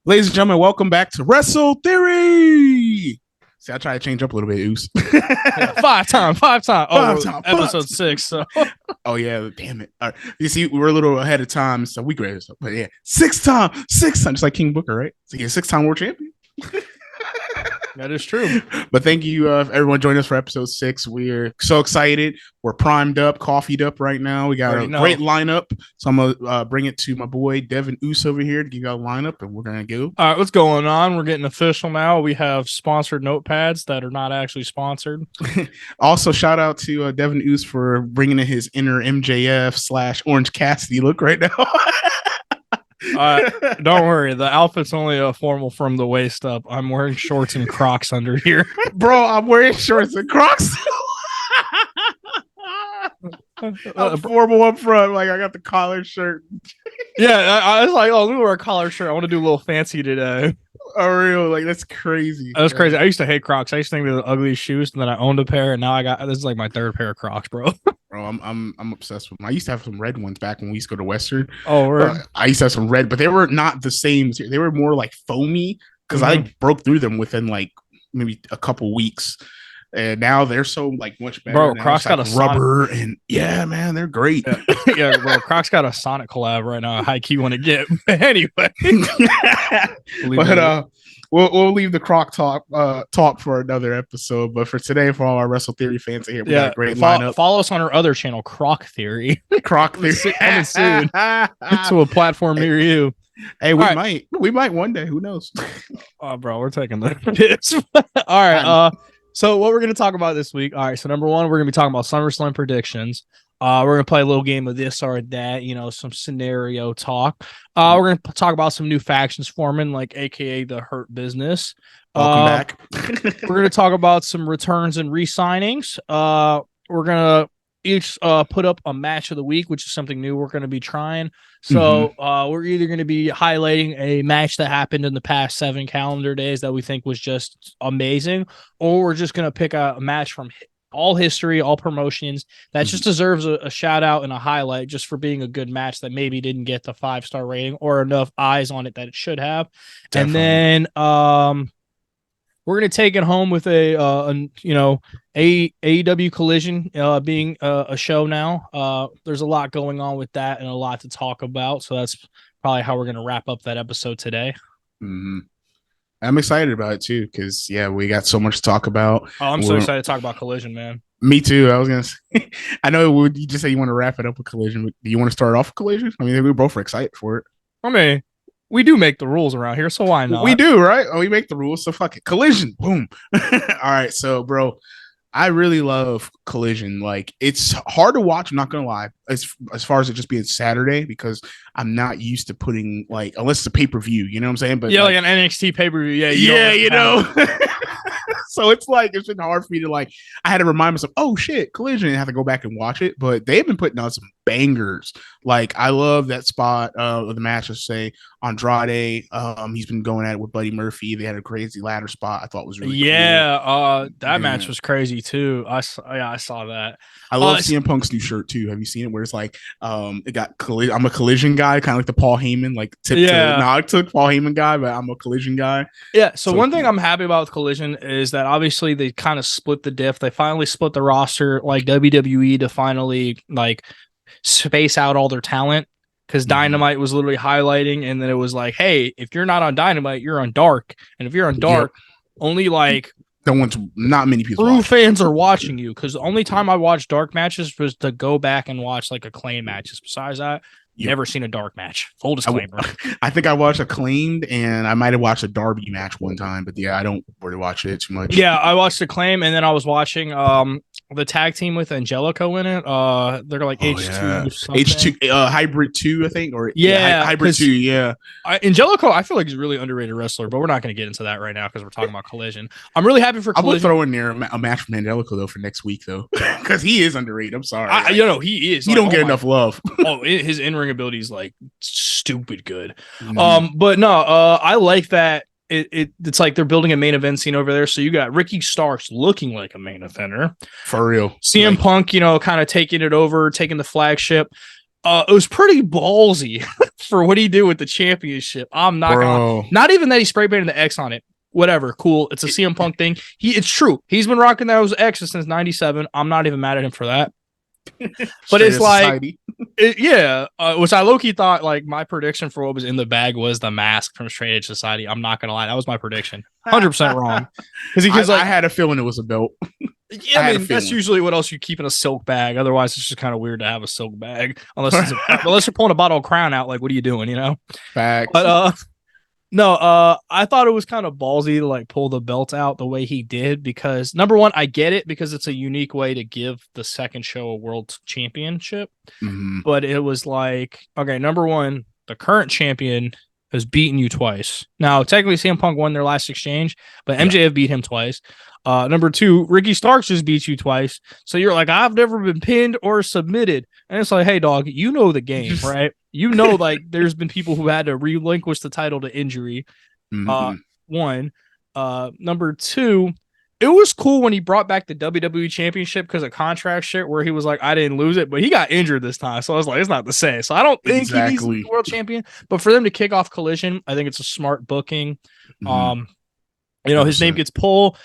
Ladies and gentlemen, welcome back to Wrestle Theory. See, I try to change up a little bit, Oos. Five time. Episode 6. So. Oh, yeah, damn it. All right. You see, we're a little ahead of time, so we great. But yeah, six time, just like King Booker, right? So yeah, 6-time world champion. That is true. But thank you, everyone, joining us for episode 6. We're so excited. We're primed up, coffeeed up right now. We got great lineup. So I'm going to bring it to my boy, Devin Uso over here to give you a lineup, and we're going to go. All right, what's going on? We're getting official now. We have sponsored notepads that are not actually sponsored. Also, shout out to Devin Uso for bringing in his inner MJF / Orange Cassidy look right now. Don't worry, the outfit's only a formal from the waist up. I'm wearing shorts and Crocs under here. Bro, I'm wearing shorts and Crocs. I'm formal up front, like I got the collared shirt. Yeah, I was like, oh, let me wear a collared shirt. I want to do a little fancy today. Oh, real, like that's crazy. That's crazy. I used to hate Crocs. I used to think they were the ugliest shoes, and then I owned a pair, and now this is like my third pair of Crocs, bro. Bro, I'm obsessed with them. I used to have some red ones back when we used to go to Western. Oh, right. I used to have some red, but they were not the same. They were more like foamy because I broke through them within like maybe a couple weeks. And now they're so like much better. Bro, now Crocs got a rubber and yeah, man, they're great. Yeah, bro, Crocs got a Sonic collab right now. High key want to get anyway. But we'll leave the Croc talk for another episode. But for today, for all our Wrestle Theory fans here, we got a great lineup. Follow us on our other channel, Croc Theory. Croc Theory coming soon to a platform near you. Hey, we might one day. Who knows? Oh, bro, we're taking the piss. All right. So what we're going to talk about this week. All right. So number one, we're going to be talking about SummerSlam predictions. We're going to play a little game of this or that, some scenario talk. We're going to talk about some new factions forming, like AKA the Hurt Business. Welcome back. We're going to talk about some returns and re-signings. We're going to each put up a match of the week, which is something new we're going to be trying. So we're either going to be highlighting a match that happened in the past 7 calendar days that we think was just amazing, or we're just going to pick a match from all history, all promotions that just deserves a shout out and a highlight just for being a good match that maybe didn't get the 5-star rating or enough eyes on it that it should have. Definitely. And then we're going to take it home with AEW Collision being a show now. There's a lot going on with that and a lot to talk about. So that's probably how we're going to wrap up that episode today. Mm-hmm. I'm excited about it too because, we got so much to talk about. Oh, I'm so excited to talk about Collision, man. Me too. I was going to say, I know you just say you want to wrap it up with Collision. But do you want to start off with Collision? I mean, we both are excited for it. I mean, we do make the rules around here, so why not? We do, right? Oh, we make the rules, so fuck it. Collision, boom. All right, so, bro, I really love Collision. Like, it's hard to watch, I'm not going to lie, as far as it just being Saturday, because I'm not used to putting, like, unless it's a pay-per-view, you know what I'm saying? But like an NXT pay-per-view, you know. So it's been hard for me to, I had to remind myself, oh, shit, Collision, and have to go back and watch it. But they've been putting out some bangers. Like, I love that spot of the match, let's say, Andrade. He's been going at it with Buddy Murphy. They had a crazy ladder spot I thought was really cool. That match was crazy, too. I saw that. I love CM Punk's new shirt, too. Have you seen it? Where it's it got Collision. I'm a Collision guy, kind of like the Paul Heyman, I took Paul Heyman guy, but I'm a Collision guy. Yeah, so one thing I'm happy about with Collision is that obviously they kind of split the diff. They finally split the roster like WWE to finally space out all their talent, because Dynamite was literally highlighting, and then it was like, hey, if you're not on Dynamite, you're on Dark, and if you're on Dark, only not many people true fans are watching you, because the only time I watched Dark matches was to go back and watch Acclaim matches. Besides that, never seen a Dark match. Full disclaimer. I think I watched Acclaimed, and I might have watched a Darby match one time, but I don't really watch it too much. Yeah, I watched Acclaim, and then I was watching the tag team with Angelico in it. They're like H2 Hybrid 2, I think, or Hybrid 2. Yeah, Angelico, I feel like he's a really underrated wrestler, but we're not going to get into that right now because we're talking about Collision. I'm really happy for Collision. I would throw in there a match from Angelico though for next week though, because he is underrated. I'm sorry, he is. He don't get enough love. His in-ring ability is stupid good. But no, I like that. It's like they're building a main event scene over there. So you got Ricky Starks looking like a main eventer for real. CM Punk, kind of taking it over, taking the flagship. It was pretty ballsy for what he did with the championship. I'm not gonna, not even that he spray painted the X on it. Whatever, cool. It's a CM Punk thing. It's true. He's been rocking those X's since '97. I'm not even mad at him for that. But it's like, which I low-key thought, like, my prediction for what was in the bag was the mask from Straight Edge Society. I'm not gonna lie, that was my prediction. 100% wrong. Because I had a feeling it was a belt. Yeah, I mean, that's usually what else you keep in a silk bag. Otherwise, it's just kind of weird to have a silk bag. Unless you're pulling a bottle of Crown out, like, what are you doing, you know? Facts. But no, I thought it was kind of ballsy to like pull the belt out the way he did, because number one, I get it because it's a unique way to give the second show a world championship. Mm-hmm. But it was like, okay, number one, the current champion has beaten you twice. Now, technically, CM Punk won their last exchange, but MJF beat him twice. Number two, Ricky Starks just beat you twice. So you're like, I've never been pinned or submitted. And it's like, hey, dog, you know the game, right? You know, like, there's been people who had to relinquish the title to injury. One. Number two, it was cool when he brought back the WWE Championship because of contract shit where he was like, I didn't lose it, but he got injured this time. So I was like, it's not the same. So I don't think he needs to be world champion. But for them to kick off Collision, I think it's a smart booking. You know, his name gets pulled.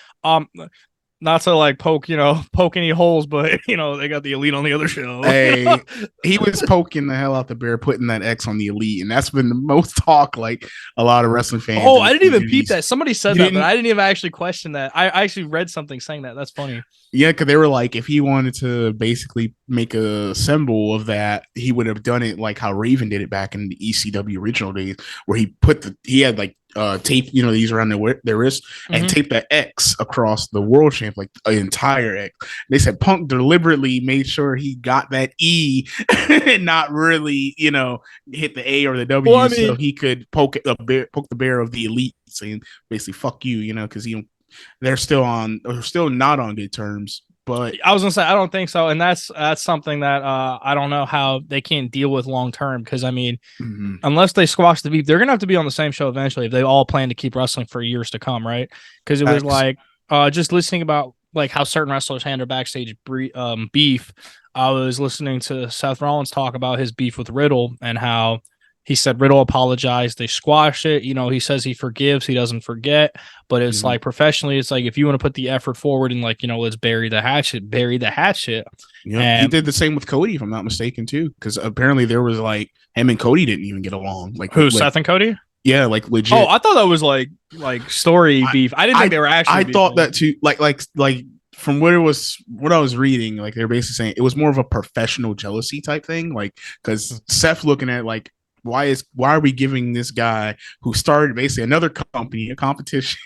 Not to like poke any holes, but you know, they got the Elite on the other show. Hey, he was poking the hell out the bear, putting that X on the Elite, and that's been the most talk, like a lot of wrestling fans. Oh, I didn't even peep that. Somebody said that, but I didn't even actually question that. I actually read something saying that. That's funny. Yeah, because they were like, if he wanted to basically make a symbol of that, he would have done it like how Raven did it back in the ECW original days, where he had like tape, you know, these around their wrist, and tape that X across the world champ, like an entire X. They said Punk deliberately made sure he got that E and not really, you know, hit the A or the W, so he could poke the bear of the Elite, saying basically "fuck you," you know, because they're still not on good terms. But I was gonna say I don't think so, and that's something that I don't know how they can deal with long term, because I mean, unless they squash the beef, they're gonna have to be on the same show eventually if they all plan to keep wrestling for years to come, right? Because it was like just listening about like how certain wrestlers handle backstage beef. I was listening to Seth Rollins talk about his beef with Riddle and how he said Riddle apologized. They squashed it. You know, he says he forgives. He doesn't forget. But it's like professionally, it's like if you want to put the effort forward and like, you know, let's bury the hatchet. Yeah, he did the same with Cody, if I'm not mistaken, too. Because apparently there was like him and Cody didn't even get along. Like who, Seth and Cody? Yeah, like legit. Oh, I thought that was like story beef. I didn't think they were actually. I thought that too. Like from what I was reading, like they're basically saying it was more of a professional jealousy type thing. Like because Seth looking at like, why are we giving this guy who started basically another company, a competition,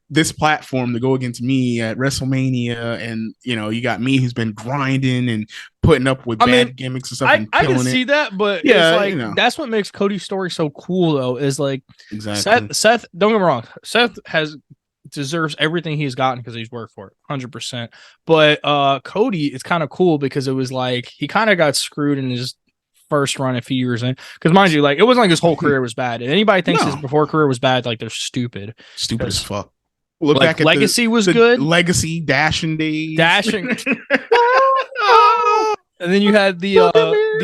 this platform to go against me at WrestleMania? And you know, you got me who's been grinding and putting up with bad gimmicks and stuff. I can see that, but yeah, it's like, you know, that's what makes Cody's story so cool, though. Is like Seth. Don't get me wrong, Seth deserves everything he's gotten because he's worked for it 100%. But Cody, it's kind of cool because it was like he kind of got screwed in his first run a few years in, because mind you, like it wasn't like his whole career was bad. And anybody thinks his before career was bad, like they're stupid as fuck. Look like, back at Legacy was good. Legacy dashing days. And then you had the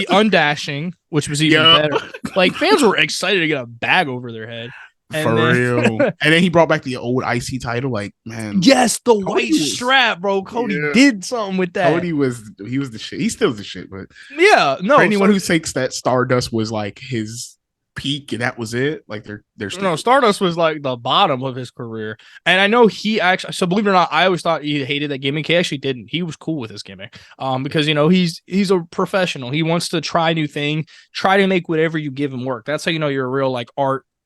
undashing, which was even better. Like fans were excited to get a bag over their head. Real. And then he brought back the old IC title. Like, man. Yes, the white strap, bro. Cody did something with that. He was the shit. He still the shit, but yeah, no. For anyone who thinks that Stardust was like his peak and that was it, like they're still... No, Stardust was like the bottom of his career. And I know he actually, so believe it or not, I always thought he hated that gimmick. He actually didn't. He was cool with his gimmick. Because you know, he's a professional. He wants to try new thing, try to make whatever you give him work. That's how you know you're a real like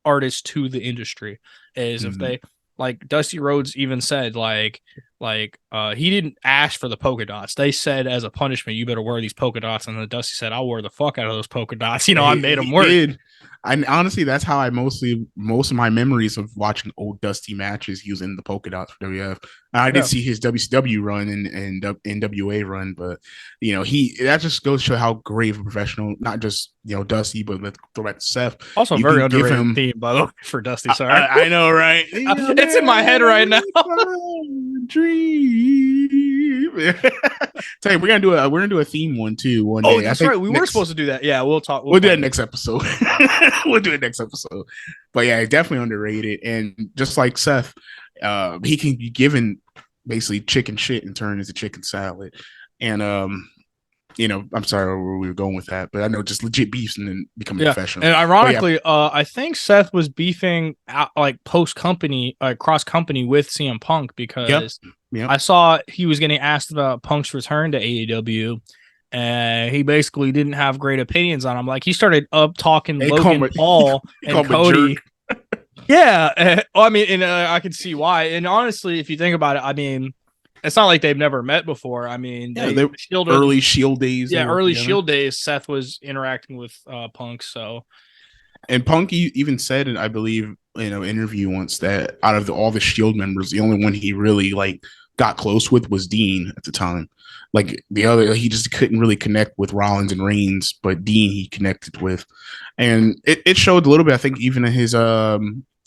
artist to the industry. Is if they, like Dusty Rhodes even said like he didn't ask for the polka dots. They said as a punishment, you better wear these polka dots. And then Dusty said, I'll wear the fuck out of those polka dots. You know, I made them work. And honestly, that's how I most of my memories of watching old Dusty matches using the polka dots for WF. I did see his WCW run and NWA run, but you know, that just goes to show how great of a professional, not just, you know, Dusty, but let's throw back to Seth. Also, very underrated theme, by the way, for Dusty. Sorry, I know, right? It's in my head right now. dream. Tell you, we're gonna do a theme one too one day. That's right. We were supposed to do that. Yeah, we'll talk. We'll do that next episode. We'll do it next episode. But yeah, definitely underrated. And just like Seth, he can be given basically chicken shit and turn into chicken salad. And I'm sorry where we were going with that, but I know just legit beefs and then become professional. And ironically, I think Seth was beefing out, like post company, cross company with CM Punk because I saw he was getting asked about Punk's return to AEW, and he basically didn't have great opinions on him. Like he started up talking Logan Paul and Cody. Yeah, I mean, and I can see why. And honestly, if you think about it, I mean, it's not like they've never met before. I mean, early Shield days. Yeah, early Shield days. Seth was interacting with Punk. So, and Punk even said, and I believe interview once that out of all the Shield members, the only one he really like got close with was Dean at the time. Like the other, he just couldn't really connect with Rollins and Reigns, but Dean he connected with, and it showed a little bit. I think even in his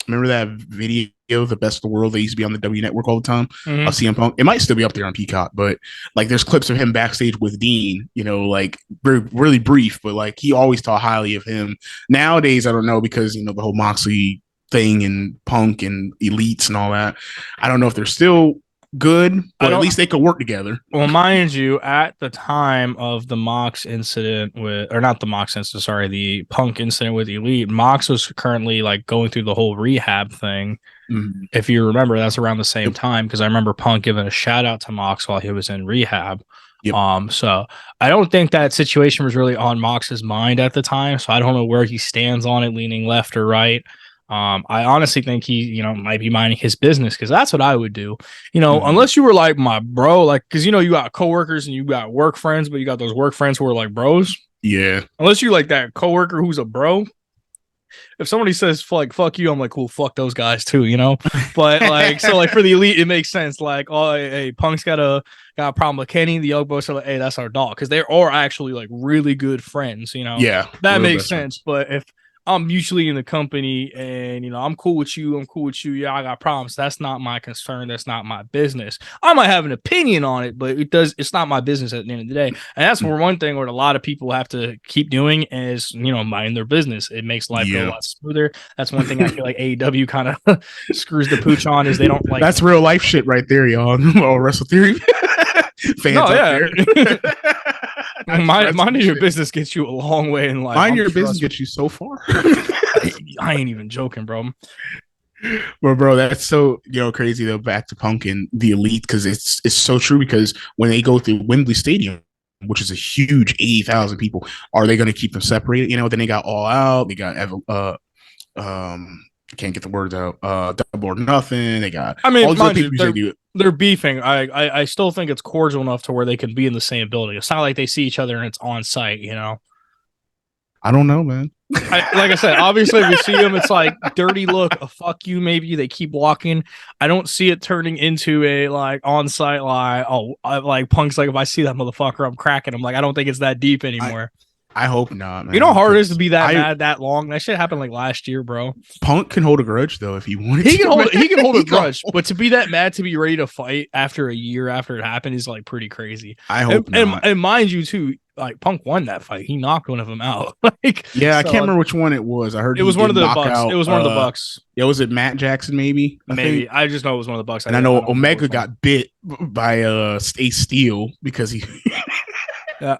remember that video, The Best of the World, that used to be on the W Network all the time? Mm-hmm. CM Punk. It might still be up there on Peacock, but like there's clips of him backstage with Dean, like really brief, but like he always thought highly of him. Nowadays, I don't know, because the whole Moxley thing and Punk and elites and all that. I don't know if they're still good, but at least they could work together. Well, mind you, at the time of the Mox incident the Punk incident with Elite, Mox was currently like going through the whole rehab thing. Mm-hmm. If you remember, that's around the same time, because I remember Punk giving a shout out to Mox while he was in rehab. Yep. So I don't think that situation was really on Mox's mind at the time. So I don't know where he stands on it, leaning left or right. I honestly think he, might be minding his business, because that's what I would do. Unless you were like my bro, like, because you got coworkers and you got work friends, but you got those work friends who are like bros. Yeah. Unless you like that coworker who's a bro. If somebody says like fuck you, I'm like, cool, fuck those guys too, But like, so like for the Elite, it makes sense. Like, oh, hey, Punk's got a problem with Kenny. The Young Bucks are like, hey, that's our dog, because they are actually like really good friends. Yeah, that makes sense. But if I'm usually in the company and, I'm cool with you. Yeah, I got problems. That's not my concern. That's not my business. I might have an opinion on it, but it's not my business at the end of the day. And that's where one thing where a lot of people have to keep doing is, mind their business. It makes life go a lot smoother. That's one thing I feel like AEW kind of screws the pooch on, is they don't like. That's real life shit right there, y'all. Oh, Wrestle Theory fans out there. Minding your business gets you a long way in life. Minding your business gets you so far. I ain't even joking, bro. Well, bro, that's so crazy though. Back to Punk and the Elite, because it's so true. Because when they go through Wembley Stadium, which is a huge 80,000 people, are they going to keep them separated? Then they got All Out. They got I can't get the words out. Double or Nothing. They got. I mean, all they're beefing. I still think it's cordial enough to where they can be in the same building. It's not like they see each other and it's on site. I don't know, man. Like I said, obviously, if we see them, it's like dirty look, a fuck you. Maybe they keep walking. I don't see it turning into a like on site like, like Punk's like, if I see that motherfucker, I'm cracking him. Like, I don't think it's that deep anymore. I hope not, man. You know how hard it is to be that mad that long? That shit happened like last year, bro. Punk can hold a grudge though if he wanted. He can hold a grudge, but to be that mad, to be ready to fight after a year after it happened is like pretty crazy. I hope not. And mind you too, like Punk won that fight. He knocked one of them out. I can't remember which one it was. I heard it was one of the Bucks. It was one of the Bucks. Yeah, was it Matt Jackson? Maybe. I just know it was one of the Bucks. And I know Omega got bit by Ace Steel because he. Yeah.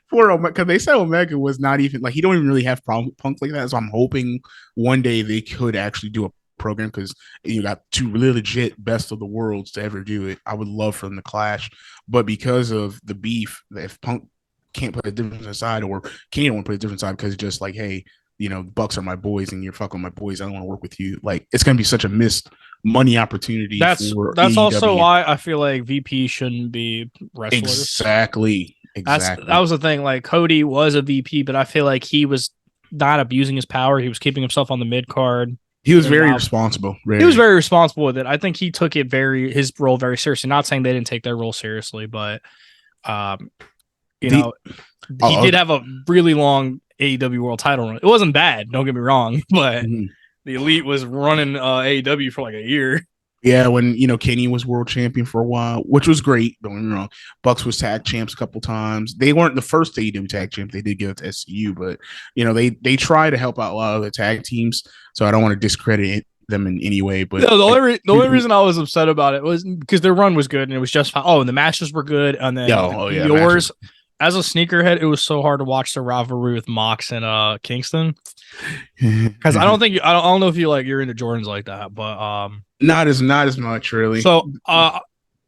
For Omega, because they said Omega was not even like, he don't even really have problem with Punk like that. So I'm hoping one day they could actually do a program, because you got two really legit best of the worlds to ever do it. I would love for them to clash, but because of the beef, if Punk can't put a different aside, or Kenny don't want to put a different side, because it's just like, hey, Bucks are my boys and you're fucking my boys, I don't want to work with you. Like, it's gonna be such a missed money opportunity. That's AEW. Also why I feel like VP shouldn't be wrestlers. Exactly. That was the thing. Like, Cody was a VP, but I feel like he was not abusing his power. He was keeping himself on the mid card. He was very responsible. He was very responsible with it. I think he took his role very seriously. Not saying they didn't take their role seriously, but he did have a really long AEW World Title run. It wasn't bad. Don't get me wrong, but the Elite was running AEW for like a year. Yeah, when Kenny was world champion for a while, which was great. Don't get me wrong. Bucks was tag champs a couple times. They weren't the first AEW tag champ. They did give it to SCU, but they try to help out a lot of the tag teams. So I don't want to discredit them in any way. But no, the only reason I was upset about it was because their run was good and it was just fine. Oh, and the matches were good, and then yours. As a sneakerhead, it was so hard to watch the rivalry with Mox and Kingston because I don't know if you're into Jordans like that, but not as much really. So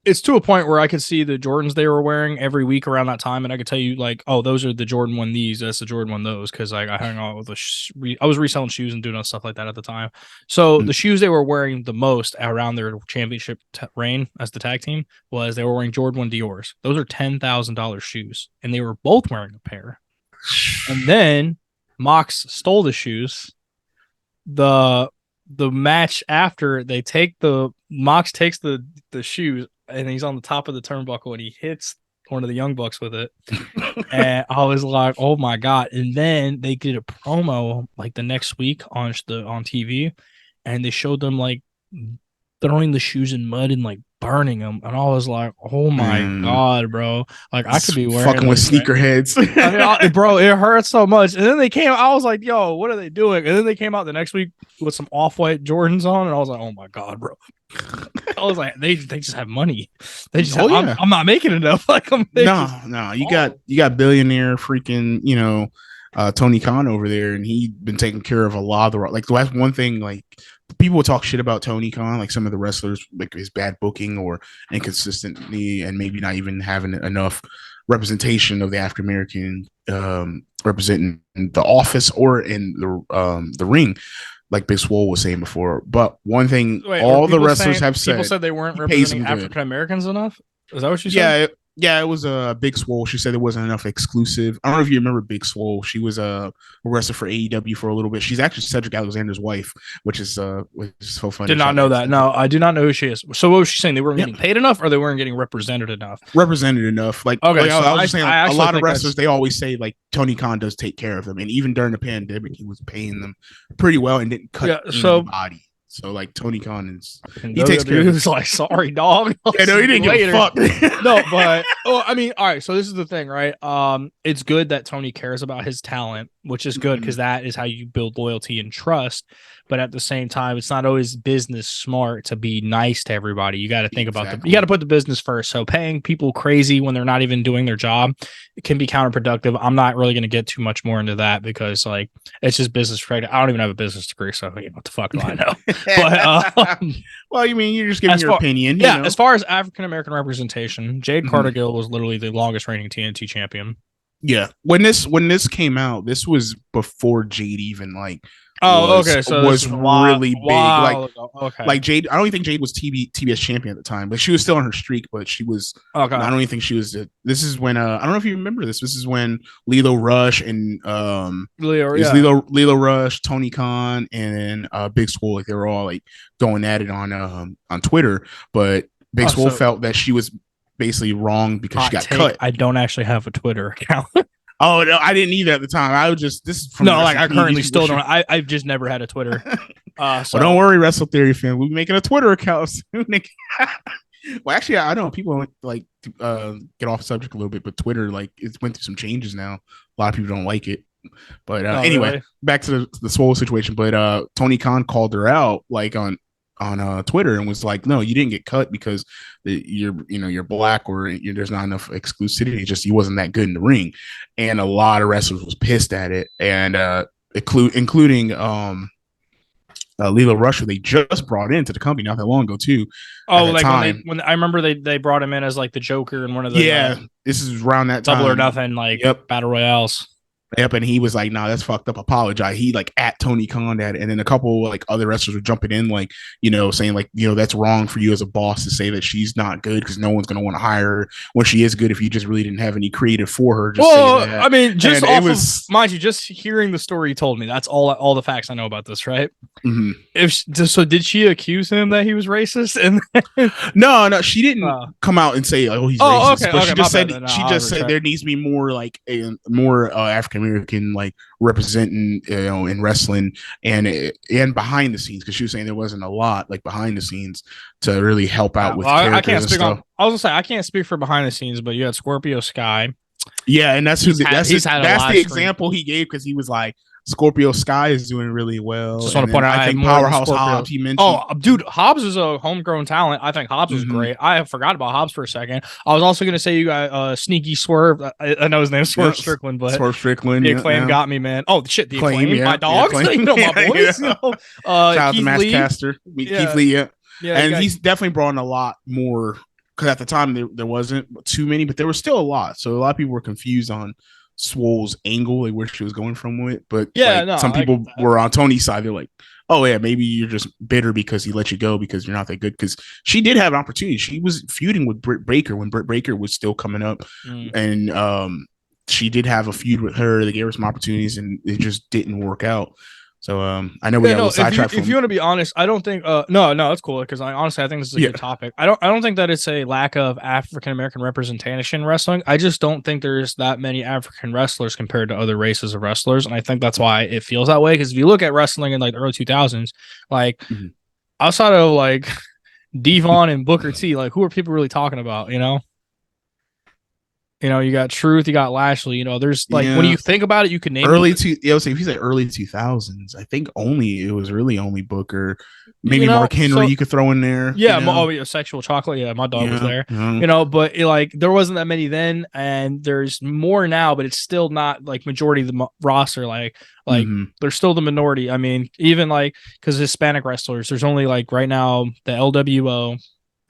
it's to a point where I could see the Jordans they were wearing every week around that time, and I could tell you oh, those are the Jordan 1 these, that's the Jordan 1 those, because I hung out with I was reselling shoes and doing stuff like that at the time. So the shoes they were wearing the most around their championship reign as the tag team was they were wearing Jordan 1 Dior's. Those are $10,000 shoes, and they were both wearing a pair. And then Mox stole the shoes. The match after Mox takes the shoes, and he's on the top of the turnbuckle and he hits one of the Young Bucks with it. And I was like, oh my God. And then they did a promo the next week on TV, and they showed them throwing the shoes in mud and burning them. And I was like, oh my God, bro. I could be wearing fucking with sneakerheads. Bro, it hurts so much. And then they came, I was like, yo, what are they doing? And then they came out the next week with some off-white Jordans on, and I was like, oh my God, bro. I was like, they just have money. They just I'm not making enough. No, you got billionaire freaking Tony Khan over there, and he's been taking care of a lot of the that's one thing people will talk shit about Tony Khan, some of the wrestlers, his bad booking or inconsistency, and maybe not even having enough representation of the African American representing the office or in the ring, like Big Swole was saying before. But one thing all the wrestlers have said, people said they weren't representing African Americans enough. Is that what you said? Yeah, it was a Big Swole. She said there wasn't enough exclusive. I don't know if you remember Big Swole. She was a wrestler for AEW for a little bit. She's actually Cedric Alexander's wife, which is so funny. Did not know that. No, I do not know who she is. So what was she saying? They weren't getting paid enough, or they weren't getting represented enough? Represented enough. I was just saying, a lot of wrestlers, they always say Tony Khan does take care of them, and even during the pandemic, he was paying them pretty well and didn't cut anybody. So Tony Khan he takes care of it. He was sorry, dog. Yeah, no, he didn't give a fuck. No, but I mean, all right. So this is the thing, right? It's good that Tony cares about his talent, which is good because that is how you build loyalty and trust. But at the same time, it's not always business smart to be nice to everybody. You got to think about you got to put the business first. So paying people crazy when they're not even doing their job, it can be counterproductive. I'm not really going to get too much more into that because it's just business practice. I don't even have a business degree, so what the fuck do I know? But well, you mean you're just giving your opinion? Yeah. As far as African American representation, Jade Cargill was literally the longest reigning TNT champion. Yeah. When this came out, this was before Jade even So was really big. Jade, I don't even think Jade was TBS champion at the time, but she was still on her streak. But she was. Okay. I don't even think she was. This is when I don't know if you remember this. This is when Lio Rush and Lio Rush, Tony Khan, and Big Swole, they were all going at it on Twitter. But Big Swole felt that she was basically wrong because she got cut. I don't actually have a Twitter account. Oh no, I didn't either at the time. I was just I currently still don't. I've just never had a Twitter. So don't worry, Wrestle Theory fan. We'll be making a Twitter account soon. Well, actually, I know people get off subject a little bit, but Twitter it's went through some changes now. A lot of people don't like it. But anyway, really? Back to the Swole situation. But Tony Khan called her out on Twitter and was like, no, you didn't get cut because you're black or there's not enough exclusivity. It's just he wasn't that good in the ring, and a lot of wrestlers was pissed at it, and including Lio Rush, who they just brought into the company not that long ago too. Oh, when I remember they brought him in as the Joker in one of the this is around that time. Double or Nothing battle royales. Yep, and he was like, "Nah, that's fucked up. Apologize." He at Tony Khan at it, and then a couple other wrestlers were jumping in, saying that's wrong for you as a boss to say that she's not good because no one's gonna want to hire her when she is good if you just really didn't have any creative for her. I mean, mind you, just hearing the story you told me, that's all the facts I know about this, right? Mm-hmm. Did she accuse him that he was racist? And no, she didn't come out and say, "Oh, he's racist." Okay, but she just said there needs to be more more African American, like representing, in wrestling and behind the scenes, because she was saying there wasn't a lot like behind the scenes to really help out with characters I can't and speak stuff. I was gonna say I can't speak for behind the scenes, but you had Scorpio Sky. Yeah, and that's that's the screen. example he gave, because he was like, Scorpio Sky is doing really well. Just want to point out, I think Powerhouse Hobbs, he mentioned. Oh, dude, Hobbs is a homegrown talent. I think Hobbs was great. I forgot about Hobbs for a second. I was also going to say you got Sneaky Swerve. I know his name's Swerve Strickland, but Swerve Strickland. The Acclaim got me, man. Oh, shit, the Acclaim. My dogs. My boys. Shout out to Matchcaster. Keith Lee, and he's definitely brought in a lot more, because at the time there wasn't too many, but there was still a lot. So a lot of people were confused on Swole's angle, like where she was going from with it. But some people were on Tony's side. They're like, oh yeah, maybe you're just bitter because he let you go because you're not that good. Because she did have an opportunity. She was feuding with Britt Baker when Britt Baker was still coming up, and she did have a feud with her. They gave her some opportunities, and it just didn't work out. So I know we got a little sidetracked. If you want to be honest, I don't think no, that's cool, because honestly I think this is a good topic. I don't think that it's a lack of African American representation in wrestling. I just don't think there's that many African wrestlers compared to other races of wrestlers, and I think that's why it feels that way. Because if you look at wrestling in like the early 2000s, like outside of like Devon and Booker T, like who are people really talking about? You got Truth, you got Lashley. There's like when you think about it, you can name if you say early 2000s, I think it was really only Booker, maybe Mark Henry. You could throw in there. Yeah, Sexual Chocolate. Yeah, my dog was there. But there wasn't that many then, and there's more now, but it's still not like majority of the roster. Like they're still the minority. I mean, even like because Hispanic wrestlers, there's only like right now the LWO.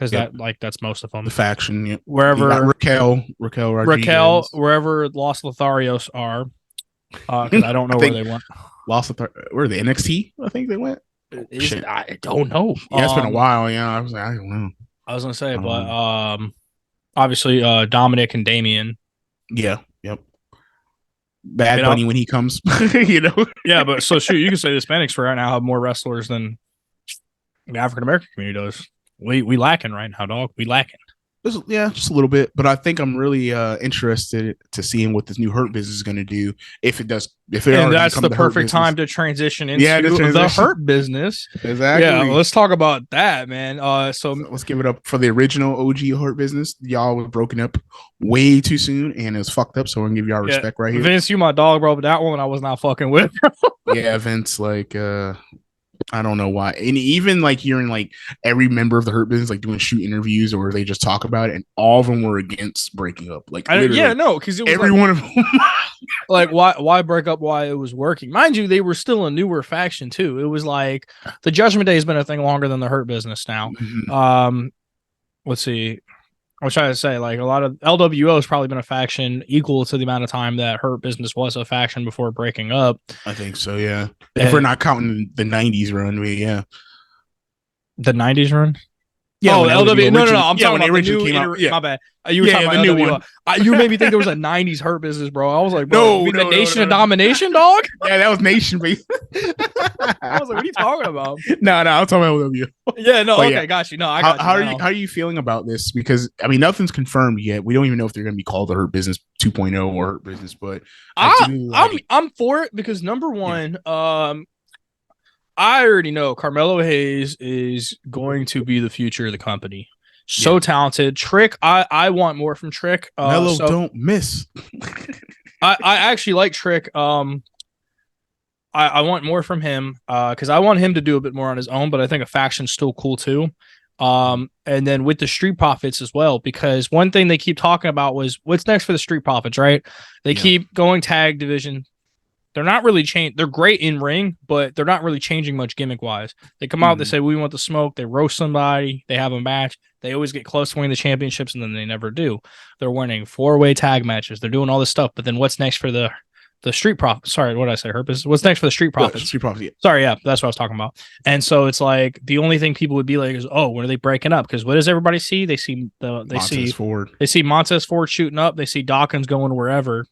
Because that's most of them. The faction, wherever Raquel Rodriguez. Wherever Los Lotharios are, because I don't know where they went. Where are they? NXT? I think they went. I don't know. Yeah, it's been a while. Yeah, I don't know. I was gonna say, but obviously Dominic and Damian. Yeah. Yep. Bad Bunny when he comes. Yeah, but so shoot, you can say the Hispanics right now have more wrestlers than the African American community does. We lacking right now, dog. We lacking. Just a little bit. But I think I'm really interested to seeing what this new Hurt Business is going to do. If it does, and that's the perfect time to transition into the Hurt Business. Exactly. Yeah, let's talk about that, man. So let's give it up for the original OG Hurt Business. Y'all were broken up way too soon, and it was fucked up. So we're gonna give y'all respect right here. Vince, you my dog, bro, but that one I was not fucking with. Yeah, Vince, like I don't know why. And even like hearing like every member of the Hurt Business like doing shoot interviews or they just talk about it, and all of them were against breaking up. Like because every one of them. Like why break up? Why it was working? Mind you, they were still a newer faction too. It was like the Judgment Day has been a thing longer than the Hurt Business now. Let's see. I was trying to say, like, a lot of LWO has probably been a faction equal to the amount of time that Hurt Business was a faction before breaking up. I think so, yeah. If we're not counting the 90s run, The 90s run? Yeah, LWO. No. I'm talking about the new came out. Yeah. My bad. You were talking about the new one. You made me think there was a 90s Hurt Business, bro. I was like, bro, the Nation of Domination, dog? Yeah, that was Nation, baby. I was like, what are you talking about? No, I'm talking about LWO. Yeah, no, okay, got you. No, I got you. How are you feeling about this? Because, I mean, nothing's confirmed yet. We don't even know if they're going to be called the Hurt Business 2.0 or Hurt Business, but I'm for it because, number one, I already know Carmelo Hayes is going to be the future of the company. So talented. Trick, I want more from Trick. Mello don't miss. I actually like Trick. I want more from him because I want him to do a bit more on his own, but I think a faction's still cool too. And then with the Street Profits as well, because one thing they keep talking about was what's next for the Street Profits, right? They keep going tag division. They're not really changed. They're great in ring, but they're not really changing much gimmick wise. They come out, they say, we want the smoke. They roast somebody. They have a match. They always get close to winning the championships, and then they never do. They're winning 4-way tag matches. They're doing all this stuff. But then what's next for the Street Profits? Sorry, what did I say? Herpes? What's next for the Street Profits? Street Profits, yeah. Sorry, yeah, that's what I was talking about. And so it's like the only thing people would be like is, oh, when are they breaking up? Because what does everybody see? They see Montez Ford. They see Montez Ford shooting up. They see Dawkins going wherever.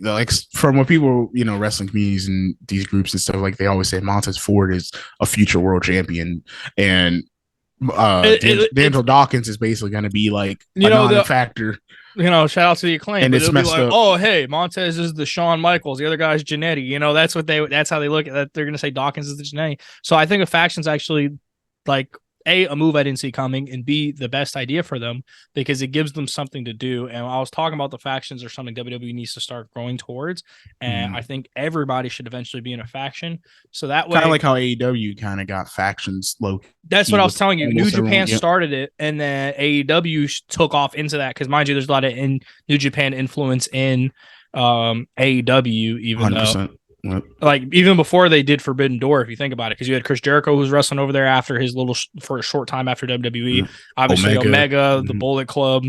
Like from what people, wrestling communities and these groups and stuff, like they always say Montez Ford is a future world champion, and D'Angelo Dawkins is basically going to be like a non-factor. shout out to the Acclaim. And but it's it'll be messed like, up. oh, hey, Montez is the Shawn Michaels. The other guy's Jannetty. That's how they look at that. They're going to say Dawkins is the Jannetty. So I think a faction's actually like, a move I didn't see coming, and B, the best idea for them because it gives them something to do. And I was talking about the factions are something WWE needs to start growing towards. And I think everybody should eventually be in a faction. So that way, kind of like how AEW kind of got factions low. That's what I was telling you. New Japan started it, and then AEW took off into that because, mind you, there's a lot of New Japan influence in AEW, even 100%. Though. Yep. Like even before they did Forbidden Door, if you think about it, because you had Chris Jericho who was wrestling over there after his for a short time after WWE. Obviously, Omega, the Bullet Club.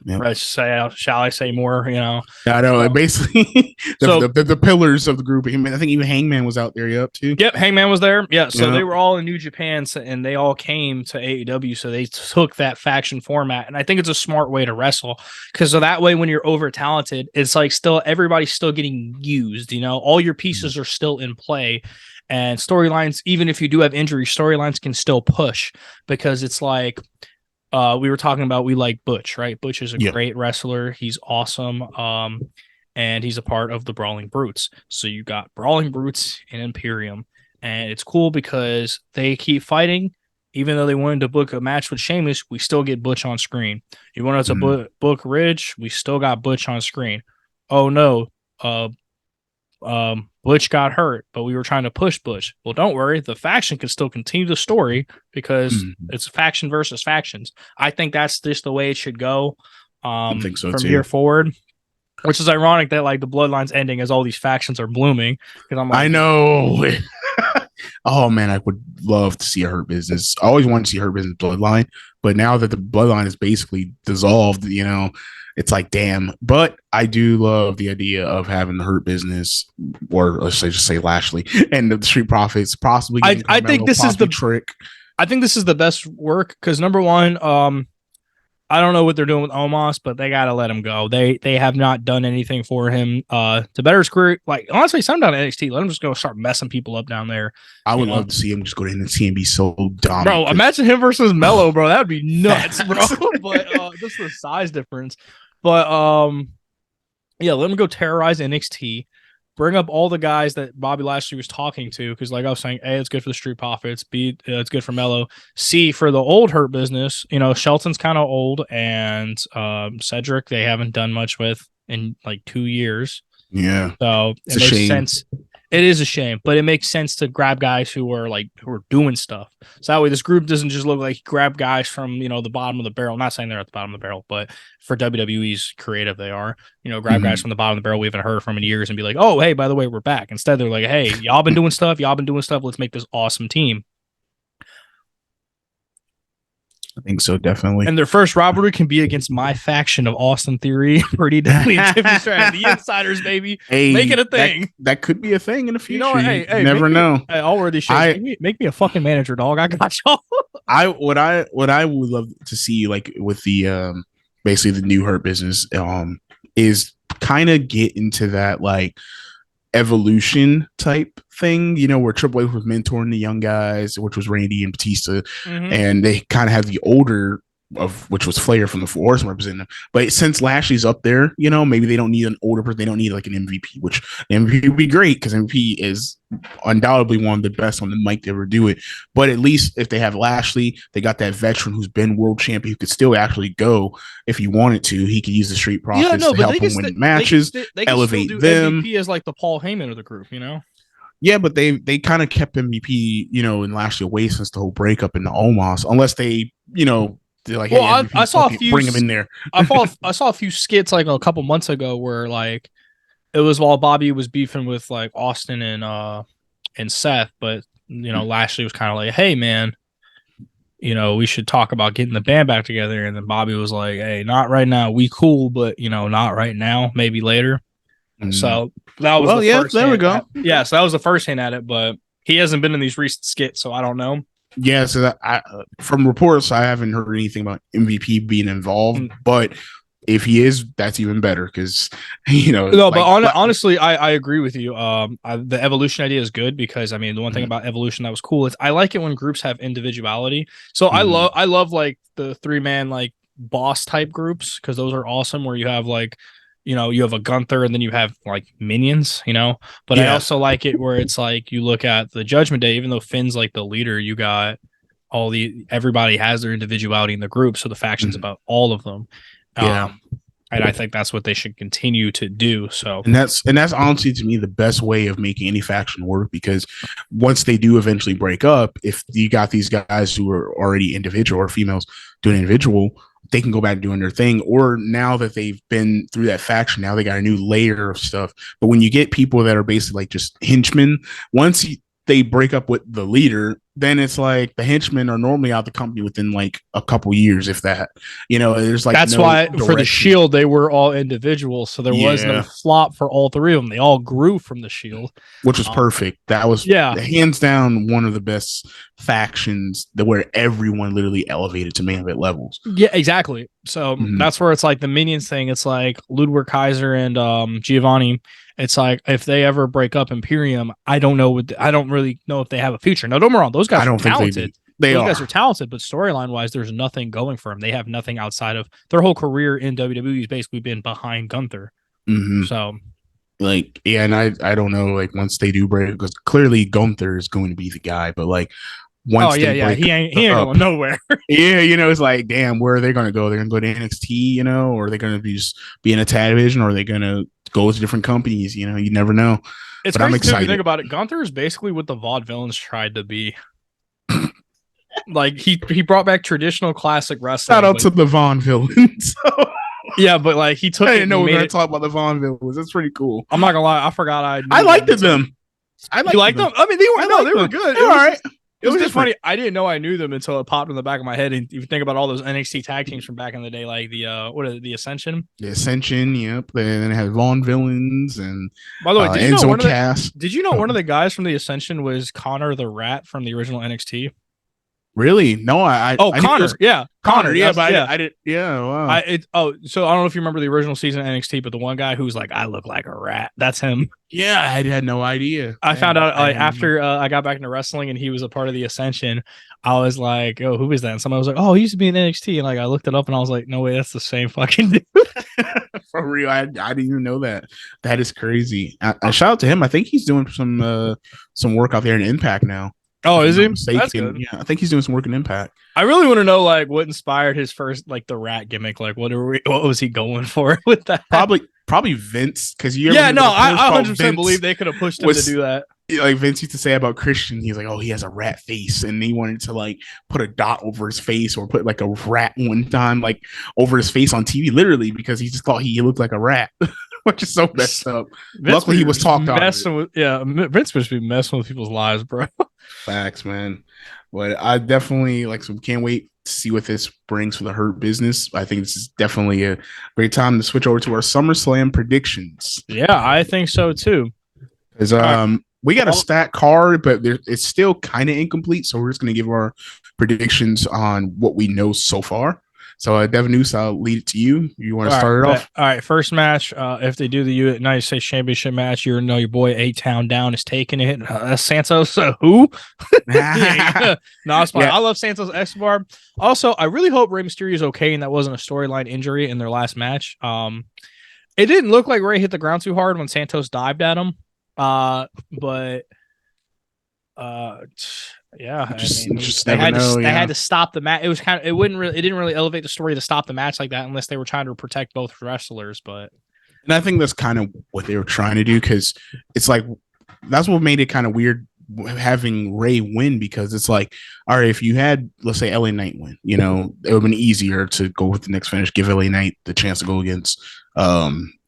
Yep. Shall I say more? Yeah, I know. Basically, the pillars of the group. I think even Hangman was out there, too. Yep, Hangman was there. Yeah, so they were all in New Japan, and they all came to AEW. So they took that faction format, and I think it's a smart way to wrestle because so that way, when you're over talented, it's like everybody's still getting used. All your pieces are still in play. And storylines, even if you do have injuries, storylines can still push because it's like. We were talking about we like Butch, right? Butch is a great wrestler. He's awesome. And he's a part of the Brawling Brutes. So you got Brawling Brutes and Imperium. And it's cool because they keep fighting. Even though they wanted to book a match with Sheamus, we still get Butch on screen. You wanted to book Ridge, we still got Butch on screen. Oh no, Butch got hurt, but we were trying to push Butch. Well, don't worry. The faction can still continue the story because it's faction versus factions. I think that's just the way it should go I think so from too. here forward, which is ironic that like the Bloodline's ending as all these factions are blooming. Because I'm like, I know. Oh, man, I would love to see a Hurt Business. I always wanted to see Hurt Business Bloodline, but now that the Bloodline is basically dissolved, it's like, damn. But I do love the idea of having the Hurt Business, or let's just say Lashley, and the Street Profits possibly. I think this is the trick. I think this is the best work because number one, I don't know what they're doing with Omos, but they gotta let him go. They have not done anything for him to better his career. Like honestly, send him down to NXT. Let him just go start messing people up down there. I would love to see him just go to NXT and be so dominant. Bro, imagine him versus Mello, bro. That would be nuts, bro. But just the size difference. But let him go terrorize NXT. Bring up all the guys that Bobby Lashley was talking to, because like I was saying, A, it's good for the Street Profits. B, it's good for Mello. C, for the old Hurt Business, Shelton's kind of old, and Cedric they haven't done much with in like 2 years. Yeah. So it makes sense. It is a shame, but it makes sense to grab guys who are doing stuff. So that way this group doesn't just look like grab guys from, the bottom of the barrel. I'm not saying they're at the bottom of the barrel, but for WWE's creative, they are, grab guys from the bottom of the barrel we haven't heard from in years and be like, oh, hey, by the way, we're back. Instead, they're like, hey, y'all been doing stuff. Let's make this awesome team. I think so, definitely. And their first rivalry can be against my faction of Austin Theory, Pretty Deadly, and Tiffany Stratton, the Insiders, baby. Hey, make it a thing. That could be a thing in the future. Hey, you never know. I'll wear these shirts. Make me a fucking manager, dog. I got y'all. What I would love to see, like with the basically the new Hurt Business, is kind of get into that like evolution type thing, where Triple H was mentoring the young guys, which was Randy and Batista, and they kind of have the older of which was Flair from the Four Horsemen representing them. But since Lashley's up there, maybe they don't need an older person. They don't need like an MVP, which MVP would be great because MVP is undoubtedly one of the best on the mic to ever do it. But at least if they have Lashley, they got that veteran who's been world champion who could still actually go if he wanted to. He could use the Street Profits to help him win matches, they elevate them. MVP as like the Paul Heyman of the group, Yeah, but they kind of kept MVP, and Lashley away since the whole breakup in the Omos, unless they, they're like, well, I saw a few. Bring him in there. I saw a few skits like a couple months ago where like it was while Bobby was beefing with like Austin and Seth, but Lashley was kind of like, hey man, we should talk about getting the band back together, and then Bobby was like, hey, not right now, we cool, but not right now, maybe later. So that was first there we go. So that was the first hint at it, but he hasn't been in these recent skits, so I don't know. Yeah, so from reports, I haven't heard anything about MVP being involved, but if he is, that's even better because No, but honestly, I agree with you. The evolution idea is good because the one thing about evolution that was cool is I like it when groups have individuality. So I love like the 3-man like boss type groups because those are awesome. Where you have like, you have a Gunther and then you have like minions, But I also like it where it's like you look at the Judgment Day, even though Finn's like the leader, you got everybody has their individuality in the group, so the faction's about all of them. And I think that's what they should continue to do. So, and that's honestly to me the best way of making any faction work, because once they do eventually break up, if you got these guys who are already individual or females doing individual, they can go back doing their thing. Or now that they've been through that faction, now they got a new layer of stuff. But when you get people that are basically like just henchmen, once they break up with the leader, then it's like the henchmen are normally out the company within like a couple years, if that. There's like that's why for the Shield they were all individuals, so there was no flop for all three of them. They all grew from the Shield, which was perfect. That was hands down one of the best factions where everyone literally elevated to main event levels. Yeah, exactly. So that's where it's like the minions thing. It's like Ludwig Kaiser and Giovanni. It's like if they ever break up Imperium, I don't really know if they have a future. Now, don't get me wrong; those guys are talented. Those guys are talented, but storyline wise, there's nothing going for them. They have nothing outside of their whole career in WWE has basically been behind Gunther. So, and I don't know, like once they do break, because clearly Gunther is going to be the guy, but like once he ain't going nowhere. It's like, damn, where are they going to go? They're going to go to NXT, or are they going to just be in a tag division, or are they going to go to different companies? You never know. It's crazy if you think about it. Gunther is basically what the Vaudevillains tried to be. Like he brought back traditional classic wrestling. Shout out to the Vaudevillains. Yeah, but like he took. I didn't know we were going to talk about the Vaudevillains. That's pretty cool. I'm not gonna lie, I forgot I liked them. You liked them? I mean, they were good. They were all right. It was just funny. I didn't know I knew them until it popped in the back of my head. And if you think about all those NXT tag teams from back in the day, like the Ascension. The Ascension, yep. Then it had Vaudevillains and by the way, did you know one of the guys from the Ascension was Connor the Rat from the original NXT? Really? No, Connor. Yeah. Connor. Yeah, but I did. Yeah. Wow. So I don't know if you remember the original season of NXT, but the one guy who's like, I look like a rat. That's him. Yeah, I had no idea. I found out after I got back into wrestling and he was a part of the Ascension. I was like, oh, who is that? And somebody was like, oh, he used to be in NXT. And like, I looked it up and I was like, no way, that's the same fucking dude. For real, I didn't even know that. That is crazy. I shout out to him. I think he's doing some work out there in Impact now. Oh, is he? That's good. Yeah, I think he's doing some work in Impact. I really want to know like what inspired his first like the rat gimmick. Like what was he going for with that? Probably Vince, because I 100% believe they could have pushed him to do that. Like Vince used to say about Christian, he's like, oh, he has a rat face, and he wanted to like put a dot over his face or put like a rat one time like over his face on TV, literally because he just thought he looked like a rat. Which is so messed up. Luckily, he was talked out of it. Vince must be messing with people's lives, bro. Facts, man. But I definitely can't wait to see what this brings for the Hurt Business. I think this is definitely a great time to switch over to our SummerSlam predictions. Yeah, I think so too. Because we got a stat card, but it's still kind of incomplete. So we're just going to give our predictions on what we know so far. So, Devin Uso, I'll lead it to you. You want to start it off? All right, first match. If they do the United States Championship match, your boy A-Town Down is taking it. Santos, who? No, it's fine. I love Santos Escobar. Also, I really hope Rey Mysterio is okay and that wasn't a storyline injury in their last match. It didn't look like Rey hit the ground too hard when Santos dived at him. But yeah, they had to stop the match. It was it didn't really elevate the story to stop the match like that unless they were trying to protect both wrestlers. But and I think that's kind of what they were trying to do, because it's like that's what made it kind of weird having Rey win, because it's like, all right, if you had, let's say, LA Knight win, it would have been easier to go with the next finish, give LA Knight the chance to go against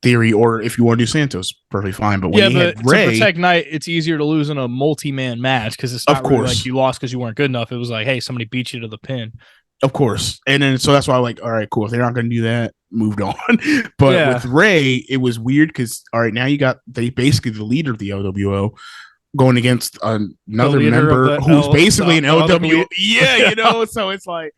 Theory, or if you want to do Santos, perfectly fine. But when had Rey, to protect Knight, it's easier to lose in a multi-man match because it's not really like you lost because you weren't good enough. It was like, hey, somebody beat you to the pin. Of course. And then so that's why I'm like, all right, cool. If they're not going to do that, moved on. But with Rey, it was weird because, all right, now you got basically the leader of the LWO going against another member who's basically an LWO. Yeah, so it's like,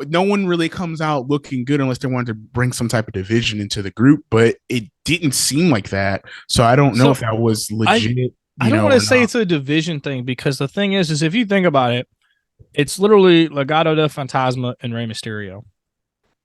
no one really comes out looking good unless they wanted to bring some type of division into the group, but it didn't seem like that. So I don't know if that was legit. I don't want to say it's a division thing, because the thing is if you think about it, it's literally Legado del Fantasma and Rey Mysterio.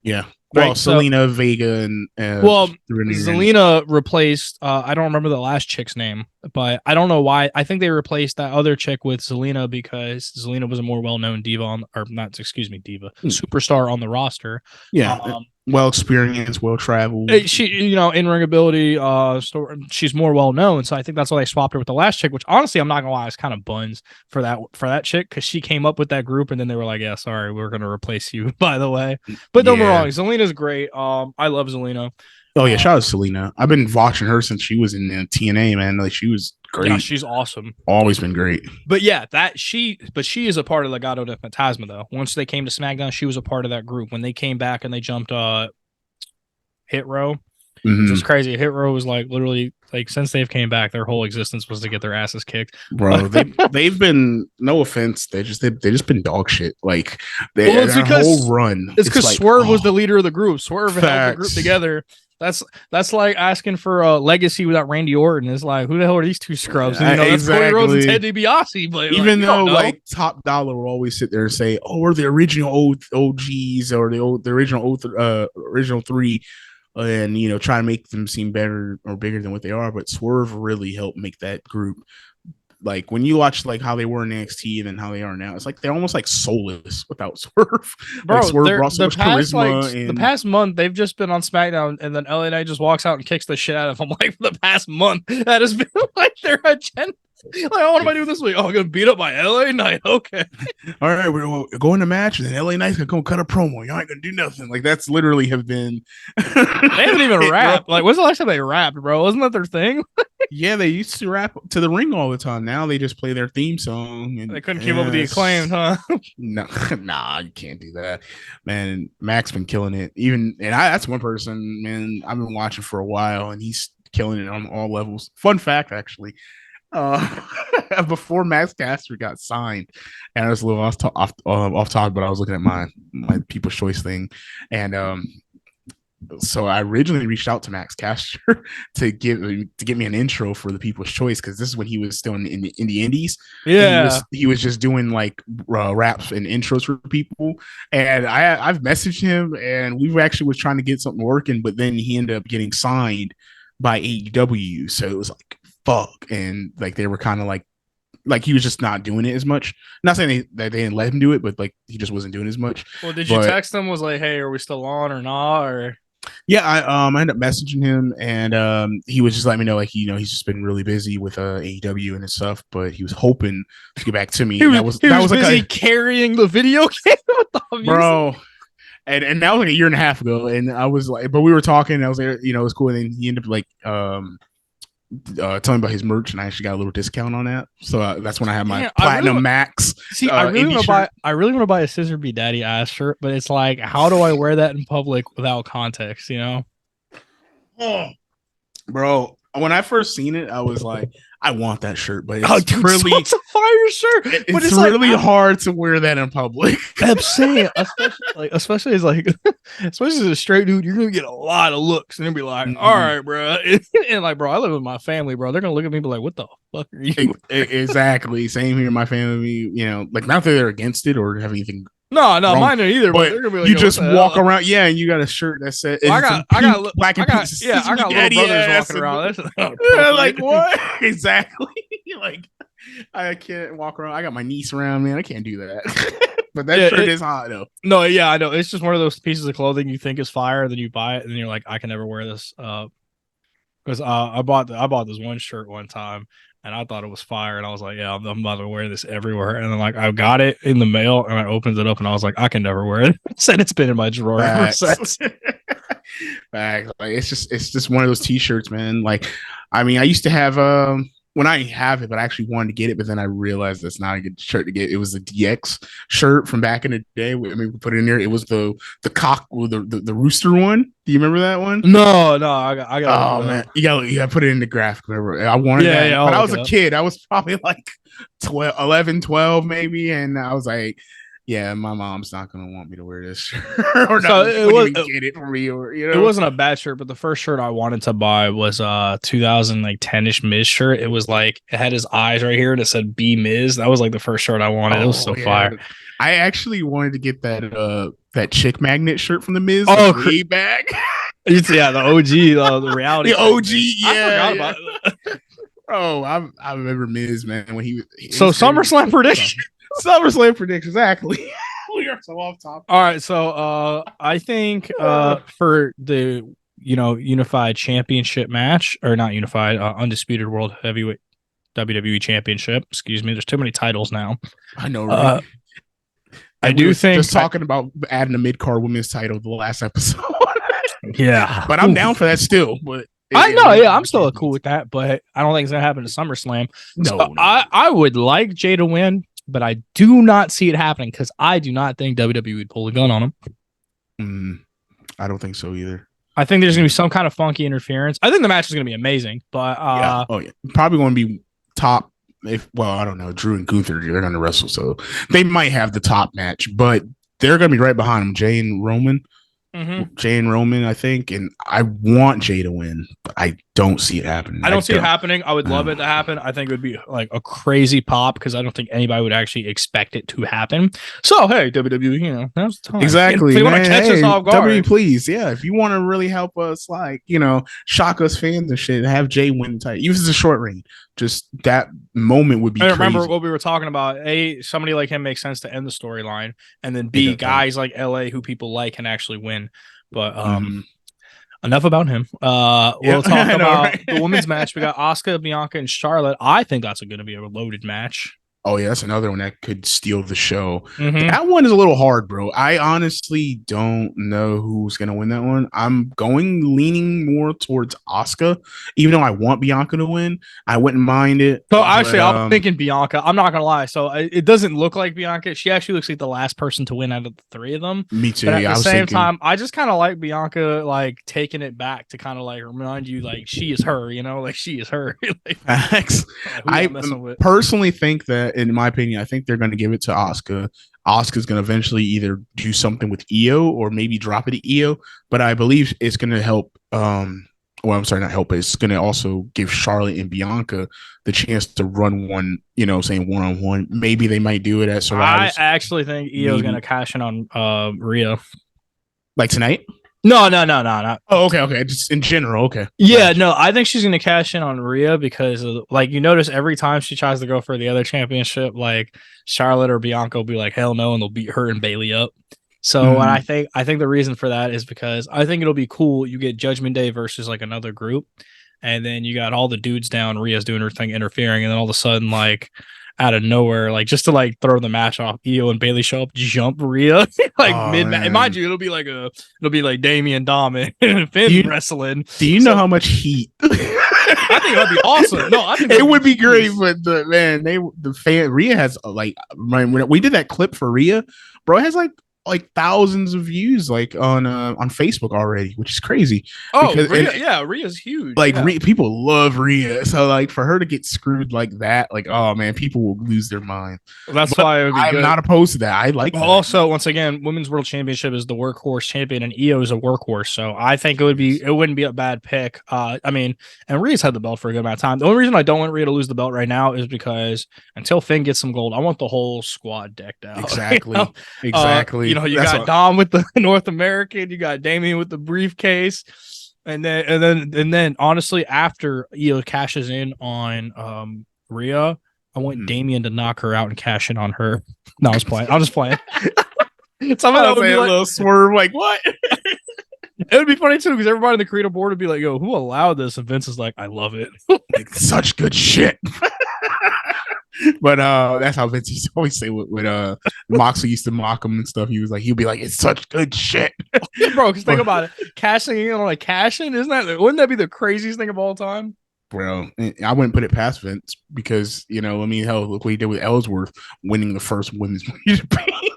Yeah. Well, Right, Selena, Vega, and Zelina replaced. I don't remember the last chick's name, but I don't know why. I think they replaced that other chick with Zelina because Zelina was a more well-known diva superstar on the roster. Yeah. Well experienced, well traveled. She, in ring ability, she's more well known. So I think that's why they swapped her with the last chick. Which honestly, I'm not gonna lie, I was kind of buns for that chick because she came up with that group, and then they were like, "Yeah, sorry, we're gonna replace you." By the way, but don't get me wrong, Zelina's great. I love Zelina. Oh yeah, shout out to Selena. I've been watching her since she was in TNA, man. Like she was great. Yeah, she's awesome. Always been great. But yeah, she is a part of Legado de Fantasma though. Once they came to SmackDown, she was a part of that group. When they came back and they jumped Hit Row. It's just crazy. Hit Row was like literally like since they've came back, their whole existence was to get their asses kicked. Bro, they've been, no offense, they just been dog shit. Like it's because whole run. It's because like, Swerve was the leader of the group. Swerve held the group together. That's like asking for a legacy without Randy Orton. It's like, who the hell are these two scrubs? And, that's Cody Rhodes and Ted DiBiase. But even though like Top Dollar will always sit there and say, "Oh, we're the original OGs or the original three," and try to make them seem better or bigger than what they are. But Swerve really helped make that group. Like when you watch like how they were in NXT and then how they are now, it's like they're almost like soulless without Swerve. Bro, like Swerve brought so much charisma. The past month they've just been on SmackDown, and then LA Knight just walks out and kicks the shit out of them. Like for the past month, that has been like their agenda. Like, what am I doing this week? Oh, I'm gonna beat up my LA Knight. Okay. All right, we're going to match, and then LA Knight's gonna come cut a promo. Y'all ain't gonna do nothing. Like that's literally have been. They haven't even rapped. Like, when's the last time they rapped, bro? Wasn't that their thing? Yeah, they used to rap to the ring all the time. Now they just play their theme song. And they couldn't keep up with the Acclaimed, huh? No, nah, you can't do that, man. Mac's been killing it. That's one person, man. I've been watching for a while, and he's killing it on all levels. Fun fact, actually. Before Max Caster got signed, and I was a little off topic, but I was looking at my People's Choice thing, and so I originally reached out to Max Caster to get me an intro for the People's Choice because this is when he was still in the Indies. Yeah, he was just doing like raps and intros for people, and I've messaged him, and we actually was trying to get something working, but then he ended up getting signed by AEW, so it was like fuck, and like they were kind of like he was just not doing it as much. Not saying that they didn't let him do it, but like he just wasn't doing as much. Well, did you text him? Was like, hey, are we still on or not? Or yeah, I ended up messaging him, and he was just letting me know like he's just been really busy with AEW and his stuff, but he was hoping to get back to me. He was busy carrying the video game with the music. Bro. And that was like a year and a half ago, and I was like, but we were talking, and I was there, it was cool, and then he ended up like telling about his merch, and I actually got a little discount on that. So that's when I had my Platinum Max. See, I really want to buy a Scissor B Daddy ass shirt, but it's like, how do I wear that in public without context? Oh, bro, when I first seen it, I was like, I want that shirt, but it's really it's a fire shirt. But it's really hard to wear that in public. I'm saying, especially as a straight dude, you're gonna get a lot of looks, and they'll be like, "All right, bro," and like, bro, I live with my family, bro. They're gonna look at me and be like, "What the fuck are you?" Exactly. Same here. My family, like, not that they're against it or have anything. No, wrong, mine either. But they're gonna be like, you just walk around, and you got a shirt that says, I got little brothers walking around. Like what? Exactly. Like I can't walk around. I got my niece around, man. I can't do that. But that shirt is hot though. No, yeah, I know. It's just one of those pieces of clothing you think is fire, then you buy it, and then you're like, I can never wear this. Because I bought this one shirt one time. And I thought it was fire, and I was like, "Yeah, I'm about to wear this everywhere." And then, like, I got it in the mail, and I opened it up, and I was like, "I can never wear it." Said it's been in my drawer ever since. Like, it's just one of those T-shirts, man. Like, I mean, I used to have when I have it, but I actually wanted to get it, but then I realized that's not a good shirt to get. It was the DX shirt from back in the day. I mean, we put it in there. It was the cock with the rooster one. Do you remember that one? No, I got. Oh man, you got put it in the graphic. Remember, I wanted that, but I was a kid. I was probably like 11, 12 maybe, and I was like, Yeah, my mom's not gonna want me to wear this shirt. Or So not, it was get it for me, or it wasn't a bad shirt, but the first shirt I wanted to buy was 2010-ish Miz shirt. It was like it had his eyes right here and it said "Be Miz." That was like the first shirt I wanted. It was so fire. I actually wanted to get that chick magnet shirt from the Miz. Oh, way back. Yeah, the OG, the reality. The OG. Yeah, I forgot about it. Oh, I remember Miz, man, when he so SummerSlam prediction. SummerSlam prediction, exactly. We are so off topic. All right, so I think for the unified championship match, or not unified, undisputed world heavyweight WWE championship. Excuse me, there's too many titles now. I know. Right? I do think just talking about adding a mid-card women's title the last episode. Yeah, but I'm down for that still. But I know, yeah, I'm still cool with that. But I don't think it's gonna happen to SummerSlam. No. I would like Jay to win. But I do not see it happening because I do not think WWE would pull a gun on him. I don't think so either. I think there's going to be some kind of funky interference. I think the match is going to be amazing, but yeah. Probably going to be top. I don't know. Drew and Gunther, they're going to wrestle, so they might have the top match, but they're going to be right behind them. Jay and Roman. Jay and Roman, I think, and I want Jay to win, but I don't see it happening. I don't see it happening. I would love it to happen. I think it would be like a crazy pop because I don't think anybody would actually expect it to happen. So hey, WWE, now's the time. Exactly. If you want to catch us off guard, WWE, please, yeah. If you want to really help us, shock us fans and shit, have Jay win the title. Even if it's a short reign, just that moment would be. I remember what we were talking about. A, somebody like him makes sense to end the storyline, and then B, guys like LA who people like can actually win. But enough about him. We'll talk about the women's match. We got Asuka, Bianca, and Charlotte. I think that's going to be a loaded match. Oh, yeah, that's another one that could steal the show. That one is a little hard, bro. I honestly don't know who's going to win that one. I'm leaning more towards Asuka, even though I want Bianca to win. I wouldn't mind it. So, actually, I'm thinking Bianca. I'm not going to lie. So, it doesn't look like Bianca. She actually looks like the last person to win out of the three of them. Me too. But at the same time, I just kind of like Bianca, like, taking it back to kind of, like, remind you, like, she is her, like, she is her. Facts. I personally think that, in my opinion, I think they're going to give it to Asuka. Asuka's going to eventually either do something with Io or maybe drop it to Io, but I believe it's going to help. I'm sorry, not help. It's going to also give Charlotte and Bianca the chance to run one, saying one-on-one. Maybe they might do it at Survivor. I actually think Io's going to cash in on Rhea. Like tonight? No. Oh, okay. Just in general, okay. Yeah, no, I think she's gonna cash in on Rhea because, you notice every time she tries to go for the other championship, like Charlotte or Bianca will be like, hell no, and they'll beat her and Bailey up. So, and I think the reason for that is because I think it'll be cool. You get Judgment Day versus like another group, and then you got all the dudes down. Rhea's doing her thing, interfering, and then all of a sudden, like, out of nowhere, like, just to like throw the match off, Io and Bailey show up, jump Rhea mid-match. Mind you, it'll be like Damian Dom and Finn wrestling. Do you know how much heat? I think that'd be awesome. No, I think it would be great, but Rhea has when we did that clip for Rhea, bro, it has like thousands of views on Facebook already, which is crazy. Oh, Rhea's huge. People love Rhea, so for her to get screwed like that, oh man, people will lose their mind. That's why I'm not opposed to that. I like that. Also, once again, Women's World Championship is the Workhorse champion, and Io is a workhorse, so I think it wouldn't be a bad pick. And Rhea's had the belt for a good amount of time. The only reason I don't want Rhea to lose the belt right now is because until Finn gets some gold, I want the whole squad decked out. Exactly. Exactly. You got Dom with the North American, you got Damian with the briefcase, and then honestly, after Io cashes in on Rhea, I want Damian to knock her out and cash in on her. No, I was just playing. Someone would be a little swerve, like what? It would be funny too because everybody in the creative board would be like, "Yo, who allowed this?" And Vince is like, "I love it." Such good shit. But that's how Vince used to always say when Moxley used to mock him and stuff. He'd be like, it's such good shit. Bro, because think about it. Cashing in on cashing, wouldn't that be the craziest thing of all time? Bro, I wouldn't put it past Vince because, hell, look what he did with Ellsworth winning the first women's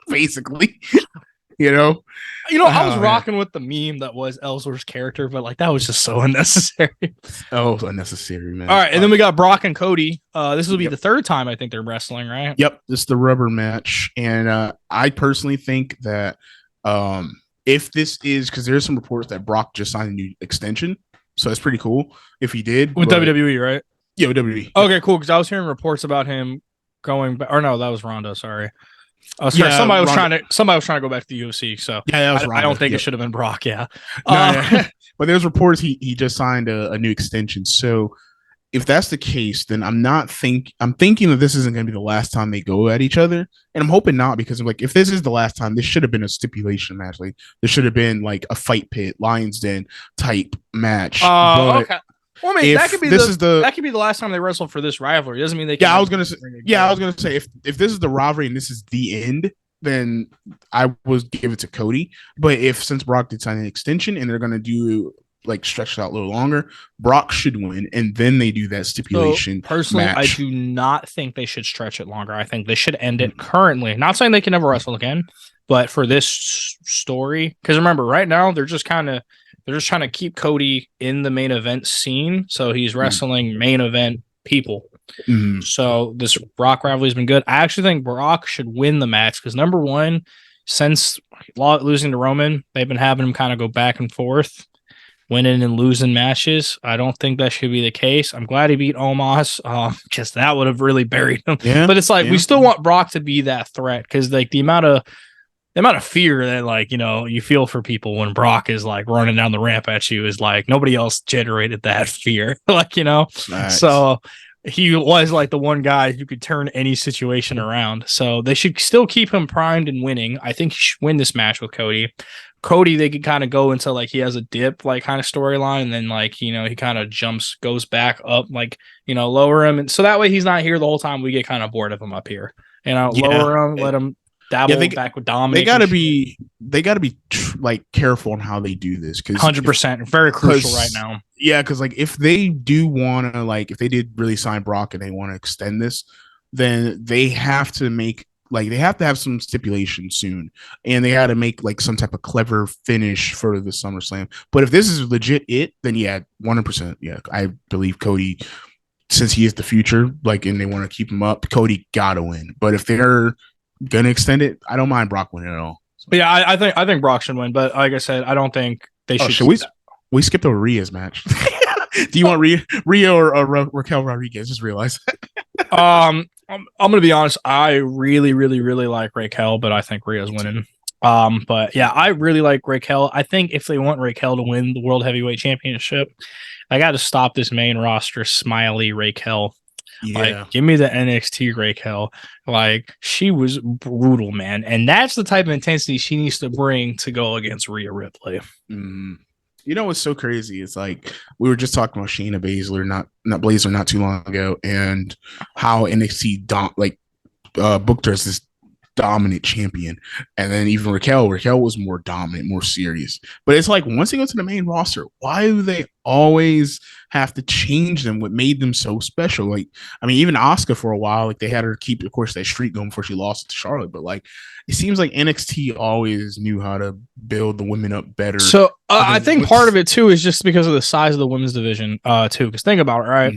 basically. I was rocking with the meme that was Ellsworth's character, but like that was just so unnecessary. Oh, unnecessary, man. All right, and then we got Brock and Cody. This will be the third time I think they're wrestling, right? Yep, this is the rubber match, and I personally think that if this is because there's some reports that Brock just signed a new extension, so it's pretty cool if he did with WWE, right? Yeah, with WWE. Okay, cool. Because I was hearing reports about him going back, or no, that was Ronda. Sorry. Somebody was trying to go back to the UFC. So yeah, that was I don't think it should have been Brock. Yeah, but there's reports he just signed a new extension. So if that's the case, then I'm thinking that this isn't going to be the last time they go at each other, and I'm hoping not, because I'm like, if this is the last time, this should have been a stipulation match. Like this should have been like a fight pit, Lions Den type match. Okay. Well, I mean, that could be the last time they wrestle for this rivalry. It doesn't mean they can. I was gonna say if this is the rivalry and this is the end, then I would give it to Cody. But since Brock did sign an extension and they're gonna do like stretch it out a little longer, Brock should win, and then they do that stipulation. So, personally, match. I do not think they should stretch it longer. I think they should end it currently. Not saying they can never wrestle again, but for this story, because remember, right now they're just trying to keep Cody in the main event scene, so he's wrestling main event people. So this Brock rivalry has been good. I actually think Brock should win the match because number one, since losing to Roman, they've been having him kind of go back and forth, winning and losing matches. I don't think that should be the case. I'm glad he beat Omos, because that would have really buried him. Yeah, but it's like we still want Brock to be that threat because like the amount of fear that like, you feel for people when Brock is like running down the ramp at you is like nobody else generated that fear. Like, nice. So he was like the one guy who could turn any situation around. So they should still keep him primed and winning. I think he should win this match with Cody. They could kind of go into like he has a dip like kind of storyline, and then like, he kind of goes back up, like, lower him. And so that way he's not here the whole time. We get kind of bored of him up here. Lower him, let him dabble back with domination. They gotta be like careful on how they do this, because 100% very crucial right now. Yeah, because like if they do want to, like if they did really sign Brock and they want to extend this, then they have to have some stipulation soon, and they got to make like some type of clever finish for the SummerSlam. But if this is legit then 100%, I believe Cody, since he is the future, like, and they want to keep him up, Cody gotta win. But if they're gonna extend it, I don't mind Brock winning at all. So. Yeah, I think Brock should win, but like I said, I don't think they should. Should we skipped over Rhea's match? Do you want Rhea or Raquel Rodriguez? Just realized. I'm gonna be honest. I really, really, really like Raquel, but I think Rhea's winning. But yeah, I really like Raquel. I think if they want Raquel to win the World Heavyweight Championship, I got to stop this main roster smiley Raquel. Yeah. Like, give me the NXT Raquel. Like, she was brutal, man. And that's the type of intensity she needs to bring to go against Rhea Ripley. What's so crazy? It's like we were just talking about Shayna Baszler not too long ago, and how NXT booked her as this dominant champion, and then even Raquel was more dominant, more serious. But it's like once they go to the main roster, why do they always have to change them? What made them so special? Like, I mean, even Asuka for a while, like they had her keep, of course, that streak going before she lost to Charlotte. But like, it seems like NXT always knew how to build the women up better. So I think part of it too is just because of the size of the women's division, too. Because think about it, right?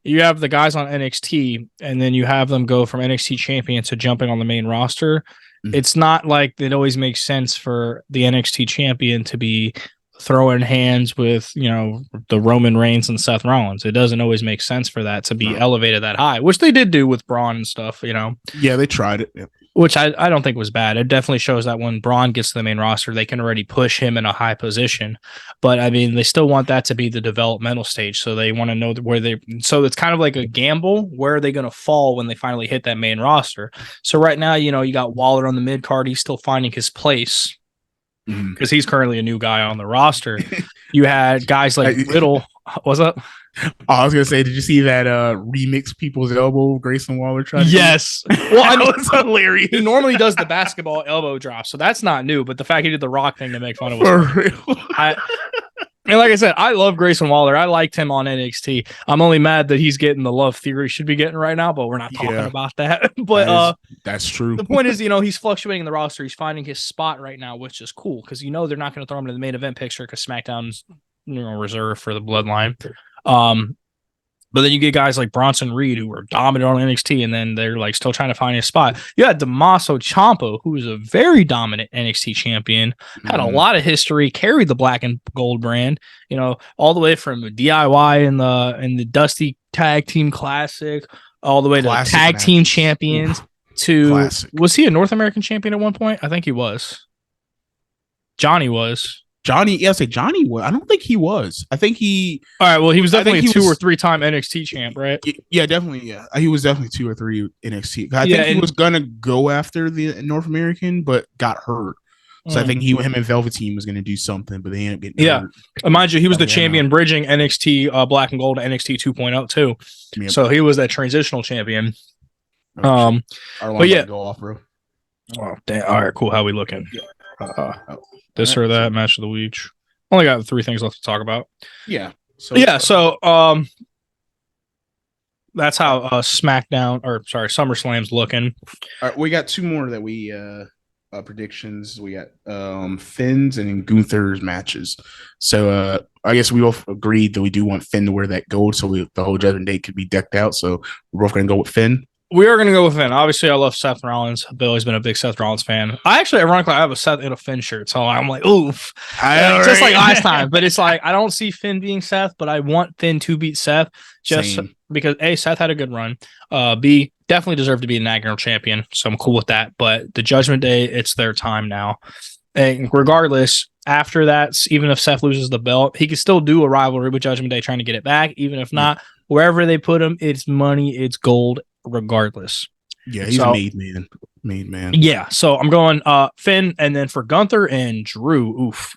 You have the guys on NXT, and then you have them go from NXT champion to jumping on the main roster. It's not like it always makes sense for the NXT champion to be throwing hands with, the Roman Reigns and Seth Rollins. It doesn't always make sense for that to be elevated that high, which they did do with Braun and stuff, Yeah, they tried it. Yeah. Which I don't think was bad. It definitely shows that when Braun gets to the main roster, they can already push him in a high position. But I mean, they still want that to be the developmental stage. So they want to know so it's kind of like a gamble. Where are they going to fall when they finally hit that main roster? So right now, you got Waller on the mid card. He's still finding his place because he's currently a new guy on the roster. You had guys like Riddle. What's up? I was gonna say, did you see that remix People's Elbow Grayson Waller tried? Yes. Well, I know it's hilarious. He normally does the basketball elbow drop, so that's not new. But the fact he did the rock thing to make fun of was for real. And like I said, I love Grayson Waller. I liked him on NXT. I'm only mad that he's getting the love Theory should be getting right now, but we're not talking about that. But that's true. The point is, he's fluctuating in the roster. He's finding his spot right now, which is cool because they're not going to throw him to the main event picture because SmackDown's reserved for the Bloodline. But then you get guys like Bronson Reed who are dominant on NXT, and then they're like still trying to find his spot. You had Tommaso Ciampa, who is a very dominant NXT champion, had a lot of history, carried the black and gold brand, all the way from DIY in the Dusty Tag Team Classic, all the way to Tag Team Champions. Was he a North American champion at one point? I think he was. Johnny was. Johnny was. I don't think he was. I think he. All right. Well, he was definitely a 2 or 3 time NXT champ, right? Yeah, definitely. Yeah, he was definitely 2 or 3 NXT. I think he was gonna go after the North American, but got hurt. So I think him and Velveteen was gonna do something, but they ended up getting hurt. Mind you, he was the champion bridging NXT Black and Gold to NXT 2.0 too. Yep. So he was that transitional champion. But yeah, go off, bro. Oh, damn. All right, cool. How we looking? This or that match of the week. Only got 3 things left to talk about. Yeah. So that's how SummerSlam's looking. All right, we got 2 more that we predictions. We got Finn's and Gunther's matches. So I guess we both agreed that we do want Finn to wear that gold, so the whole Judgment Day could be decked out. So we're both gonna go with Finn. We are going to go with Finn. Obviously, I love Seth Rollins. I've always been a big Seth Rollins fan. Ironically, I have a Seth and a Finn shirt, so I'm like, oof. Just like last time. But it's like, I don't see Finn being Seth, but I want Finn to beat Seth just because, A, Seth had a good run. B, definitely deserved to be a national champion, so I'm cool with that. But the Judgment Day, it's their time now. And regardless, after that, even if Seth loses the belt, he could still do a rivalry with Judgment Day trying to get it back. Even if not, wherever they put him, it's money, it's gold. Regardless, he's a made man. Yeah, so I'm going Finn, and then for Gunther and Drew. Oof,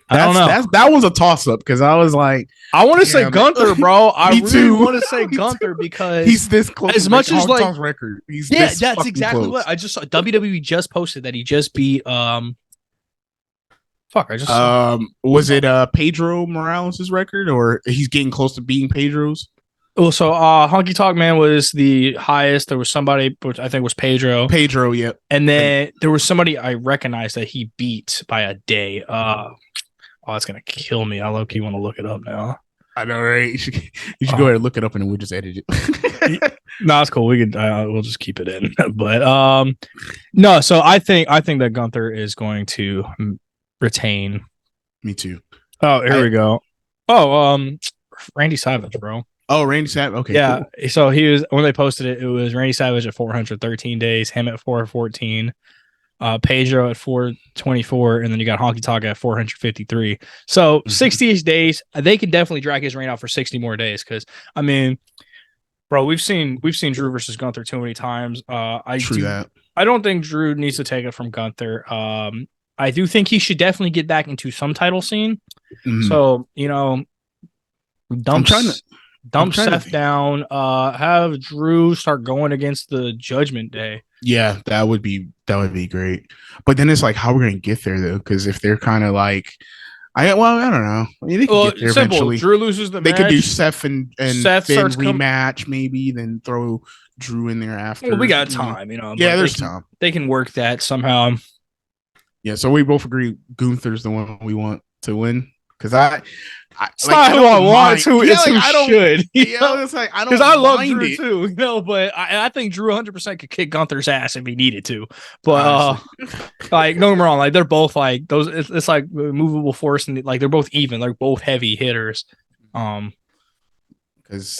I don't know. That was a toss up because I was like, I want to say Gunther, bro. I really want to say Gunther because he's this close. As much as like record, that's exactly close. What I just saw. WWE just posted that he just beat was it Pedro Morales' record, or he's getting close to beating Pedro's? Well, so Honky Tonk Man was the highest. There was somebody, which I think was Pedro. Pedro, yep. And then there was somebody I recognized that he beat by a day. That's gonna kill me. I low-key want to look it up now. I know, right? You should go ahead and look it up, and then we'll just edit it. No, it's cool. We could we'll just keep it in. But no. So I think that Gunther is going to retain. Me too. Oh, here we go. Oh, Randy Savage, bro. Oh, Randy Savage. Okay. Yeah. Cool. So he was, when they posted it, it was Randy Savage at 413 days, him at 414, Pedro at 424, and then you got Honky Tonk at 453. So 60-ish days, they can definitely drag his reign out for 60 more days. Because I mean, bro, we've seen Drew versus Gunther too many times. I don't think Drew needs to take it from Gunther. I do think he should definitely get back into some title scene. So dump Seth down, have Drew start going against the Judgment Day. Yeah, that would be great. But then it's like, how we're gonna get there though? Because if they're kind of like, I don't know. I mean, they can get there eventually. Drew loses the match. They could do Seth and Finn rematch, maybe, then throw Drew in there after. Well, we got time, Yeah, there's time. They can work that somehow. Yeah, so we both agree Gunther's the one we want to win. Because it's not who I want to. It's who should. It's like I don't. Because I love Drew too. But I think Drew 100% could kick Gunther's ass if he needed to. But like, don't get me wrong. Like they're both like those. It's like movable force, and like they're both even. They're both heavy hitters. Because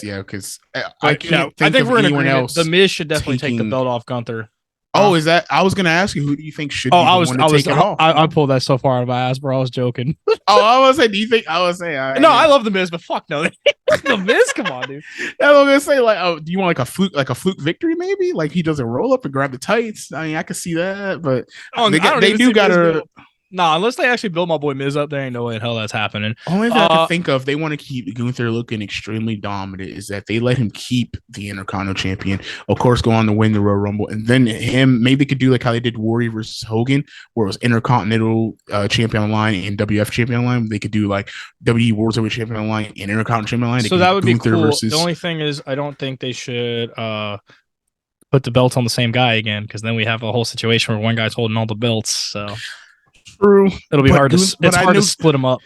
I think we're in agreement. The Miz should definitely take the belt off Gunther. Oh, is that? I was gonna ask you, who do you think should? I pulled that so far out of my ass, bro. I was joking. I was say, do you think? I was say, I love the Miz, but fuck no, the Miz. Come on, dude. I was gonna say, like, do you want like a fluke victory, maybe? Like he doesn't roll up and grab the tights. I mean, I could see that, but they do gotta. Nah, unless they actually build my boy Miz up, there ain't no way in hell that's happening. Only thing I can think of, they want to keep Gunther looking extremely dominant, is that they let him keep the Intercontinental Champion, of course, go on to win the Royal Rumble, and then him, maybe they could do like how they did Warrior versus Hogan, where it was Intercontinental Champion on the line and WF Champion on the line. They could do like WWE World Heavyweight Champion on the line and Intercontinental Champion on the line. So that would Gunther be cool. Versus... The only thing is, I don't think they should put the belts on the same guy again, because then we have a whole situation where one guy's holding all the belts. So true, it'll be hard to split them up.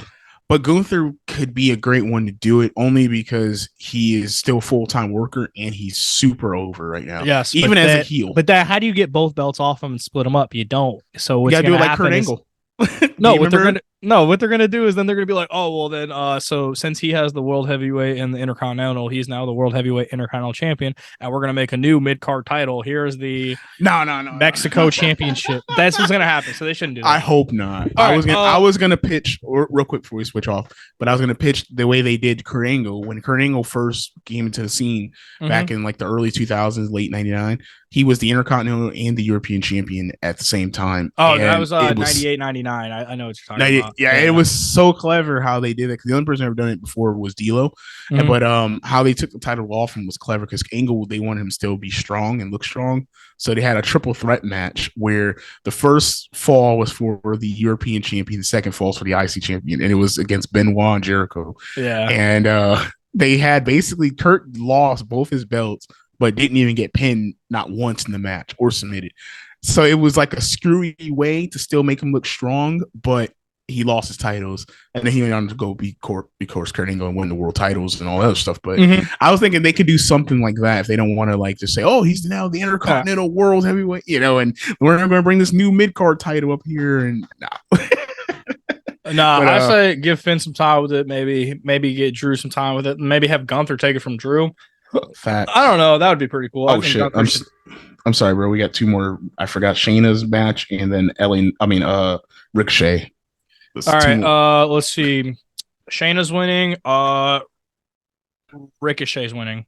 But Gunther could be a great one to do it, only because he is still a full-time worker and he's super over right now. Yes, even as a heel. But how do you get both belts off him and split them up? You don't. So what's you gotta do it like Kurt Angle. What they're gonna do is then they're gonna be like, oh well, then so since he has the World Heavyweight and the Intercontinental, he's now the World Heavyweight Intercontinental Champion, and we're gonna make a new mid-card title. Here's the Mexico Championship. That's what's gonna happen. So they shouldn't do that. I hope not. I was gonna pitch real quick before we switch off, but I was gonna pitch the way they did Kurt Angle when Kurt Angle first came into the scene back in like the early 2000s, late 99. He was the Intercontinental and the European champion at the same time. Oh, that was 98, 99. I know what you're talking about. Yeah, it was so clever how they did it. Because the only person who ever done it before was D'Lo. But how they took the title off him was clever, because Angle, they wanted him to still be strong and look strong. So they had a triple threat match where the first fall was for the European champion, the second fall was for the IC champion, and it was against Benoit and Jericho. Yeah. And they had basically Kurt lost both his belts, but didn't even get pinned not once in the match or submitted. So it was like a screwy way to still make him look strong, but he lost his titles, and then he went on to go be Kurt Angle and win the world titles and all that other stuff. But I was thinking they could do something like that if they don't want to like just say, oh, he's now the Intercontinental World Heavyweight, and we're going to bring this new mid-card title up here, and I say give Finn some time with it. Maybe get Drew some time with it. Maybe have Gunther take it from Drew. Fact. I don't know. That would be pretty cool. Oh shit! I'm sorry, bro. We got two more. I forgot Shayna's match, and then Ricochet. All right. Let's see. Shayna's winning. Ricochet's winning.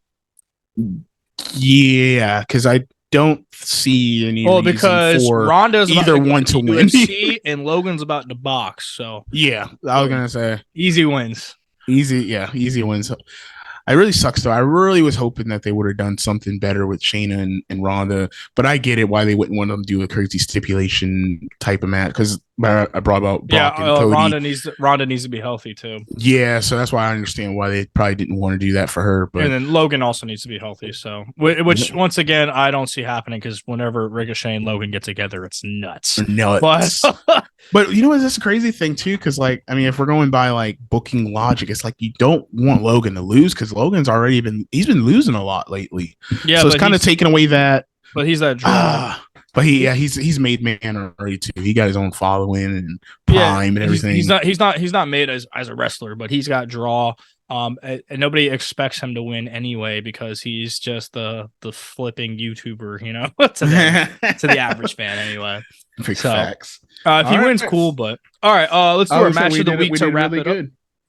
Yeah, because I don't see any. Well, because Ronda's either one to win, and Logan's about to box. So yeah, I was gonna say easy wins. Easy wins. It really sucks though. I really was hoping that they would have done something better with Shayna and Ronda, but I get it why they wouldn't want them to do a crazy stipulation type of match, because I brought about Brock and Cody. Ronda needs to be healthy too. Yeah, so that's why I understand why they probably didn't want to do that for her. But and then Logan also needs to be healthy. So which once again I don't see happening, because whenever Ricochet and Logan get together, it's nuts. But you know what? That's a crazy thing too, because if we're going by like booking logic, it's like you don't want Logan to lose, because Logan's already been losing a lot lately. Yeah, so it's kind of taking away that. But he's that draw. But he's made man already too. He got his own following and Prime and everything. He's not made as a wrestler, but he's got draw. And nobody expects him to win anyway, because he's just the flipping YouTuber, to the average fan anyway. Big facts. If he wins, cool. But all right, let's do our match of the week to wrap it up.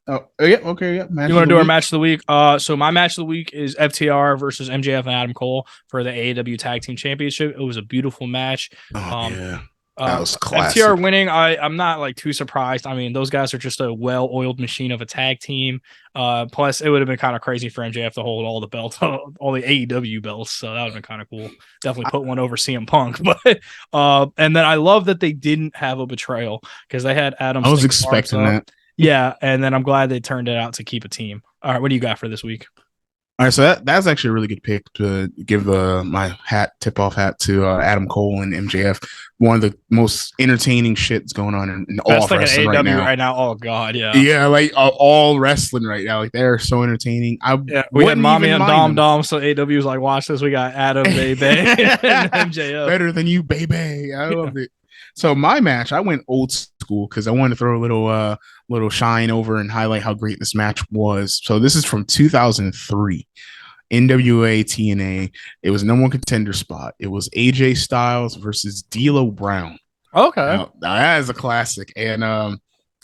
Oh yeah, okay, yeah. You want to do our match of the week? So my match of the week is FTR versus MJF and Adam Cole for the AEW Tag Team Championship. It was a beautiful match. Yeah. That was classic. FTR winning, I'm not too surprised. I mean, those guys are just a well-oiled machine of a tag team. Plus, it would have been kind of crazy for MJF to hold all the belts, all the AEW belts. So that would have been kind of cool. Definitely put one over CM Punk. But and then I love that they didn't have a betrayal, because they had Adam. I was expecting that. Yeah, and then I'm glad they turned it out to keep a team. All right, what do you got for this week? All right, so that's actually a really good pick to give my tip-off hat to Adam Cole and MJF. One of the most entertaining shit's going on in all of wrestling right now. Oh god, yeah, yeah, all wrestling right now. They're so entertaining. We had Mommy and Dom. So AW was like, watch this. We got Adam, baby, and MJF. Better than you, baby. I love it. So my match, I went old school because I wanted to throw a little shine over and highlight how great this match was. So this is from 2003, NWA TNA. It was number one contender spot. It was AJ Styles versus D'Lo Brown. Okay, now that is a classic, and I'm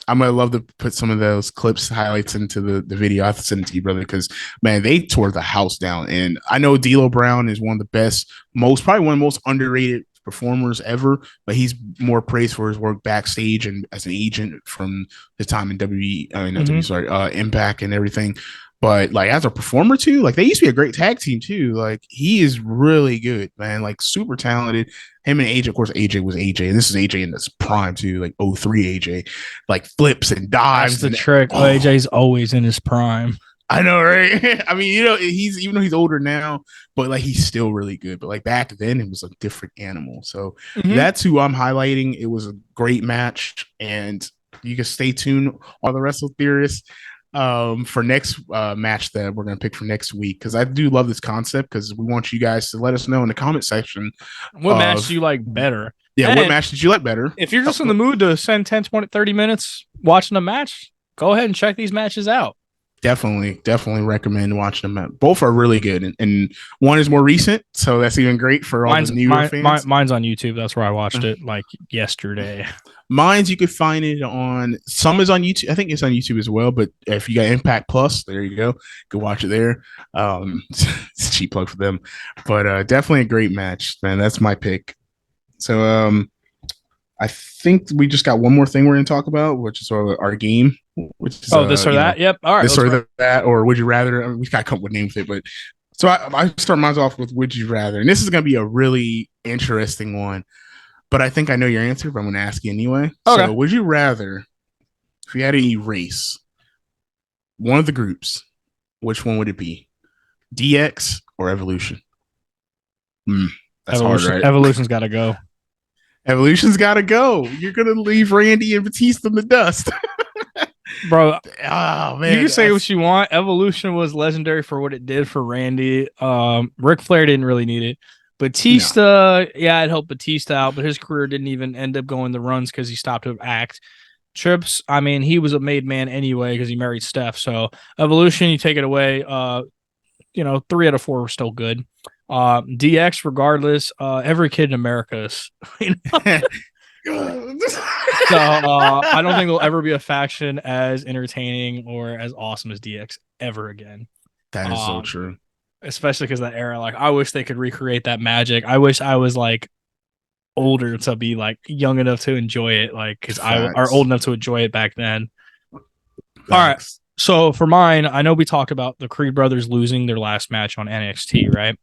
gonna love to put some of those clips, highlights into the video. I have to send it to you, brother, because man, they tore the house down. And I know D'Lo Brown is one of the best, probably one of the most underrated performers ever, but he's more praised for his work backstage and as an agent from his time in Impact and everything. But like as a performer too, like they used to be a great tag team too. Like he is really good, man. Like super talented. Him and AJ, of course, AJ was AJ, and this is AJ in this prime too, like 03 AJ, like flips and dives. That's the trick. AJ's always in his prime. I know, right? I mean, he's even though he's older now, but like he's still really good. But like back then, it was a different animal. So that's who I'm highlighting. It was a great match, and you can stay tuned on the Wrestle Theorists for next match that we're gonna pick for next week, because I do love this concept, because we want you guys to let us know in the comment section what match do you like better. Yeah, and what match did you like better? If you're just in the mood to spend 10, 20, 30 minutes watching a match, go ahead and check these matches out. Definitely recommend watching them. Both are really good, and one is more recent, so that's even great for all the newer fans. Mine's on YouTube. That's where I watched it like yesterday. Mine's you could find it on some is on YouTube. I think it's on YouTube as well. But if you got Impact Plus, there you go. Go watch it there. It's a cheap plug for them, but definitely a great match, man. That's my pick. So I think we just got one more thing we're going to talk about, which is our game. Which is, this or that. Yep. All right. This or that, or would you rather? I mean, we got to come up with names with it, but so I start mine off with would you rather, and this is going to be a really interesting one. But I think I know your answer, but I'm going to ask you anyway. Okay. So, would you rather, if you had to erase one of the groups, which one would it be? DX or Evolution? That's Evolution. Hard, right? Evolution's got to go. Evolution's got to go. You're going to leave Randy and Batista in the dust. Bro, oh man, you can say what you want. Evolution was legendary for what it did for Randy. Ric Flair didn't really need it. Batista, it helped Batista out, but his career didn't even end up going the runs because he stopped to act. Trips, I mean, he was a made man anyway because he married Steph. So Evolution, you take it away. 3 out of 4 were still good. DX, regardless, every kid in America is. So I don't think there'll ever be a faction as entertaining or as awesome as DX ever again. That is so true. Especially because that era, like I wish they could recreate that magic. I wish I was like older to be like young enough to enjoy it, like because I are old enough to enjoy it back then. All right. So for mine, I know we talked about the Creed brothers losing their last match on NXT, right?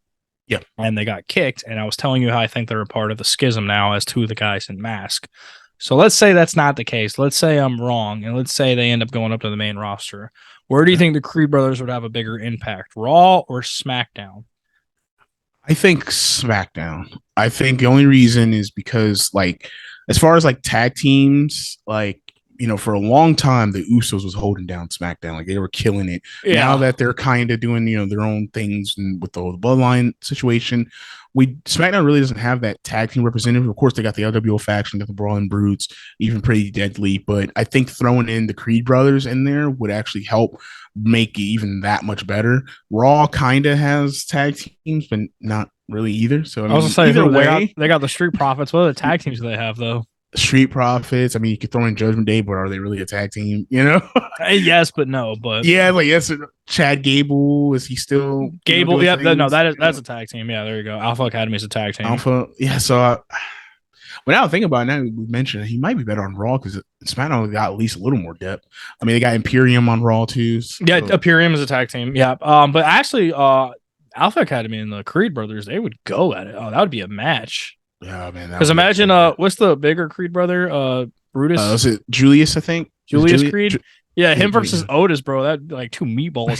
Yep. And they got kicked. And I was telling you how I think they're a part of the schism now as two of the guys in mask. So let's say that's not the case. Let's say I'm wrong. And let's say they end up going up to the main roster. Where do you think the Creed brothers would have a bigger impact? Raw or SmackDown? I think SmackDown. I think the only reason is because, like, as far as like tag teams, like, for a long time, the Usos was holding down SmackDown. Like they were killing it. Yeah. Now that they're kind of doing, their own things and with the Bloodline situation, SmackDown really doesn't have that tag team representative. Of course, they got the LWO faction, got the Brawling Brutes, even pretty deadly. But I think throwing in the Creed brothers in there would actually help make it even that much better. Raw kind of has tag teams, but not really either. So I was gonna say, either way, they got the Street Profits. What other tag teams do they have though? Street Profits. I mean, you could throw in Judgment Day, but are they really a tag team? Yes, but no. But yes. Chad Gable, is he still Gable? Yeah, that's a tag team. Yeah, there you go. Alpha Academy is a tag team. Alpha, yeah. So when I think about it, now we mentioned he might be better on Raw because SmackDown got at least a little more depth. I mean, they got Imperium on Raw too. So. Yeah, Imperium is a tag team. Yeah, but actually, Alpha Academy and the Creed brothers, they would go at it. Oh, that would be a match. Yeah, man. Because imagine, what's the bigger Creed brother? Brutus. Was it Julius? I think Julius Creed. Yeah, him versus Otis, bro. That like 2 meatballs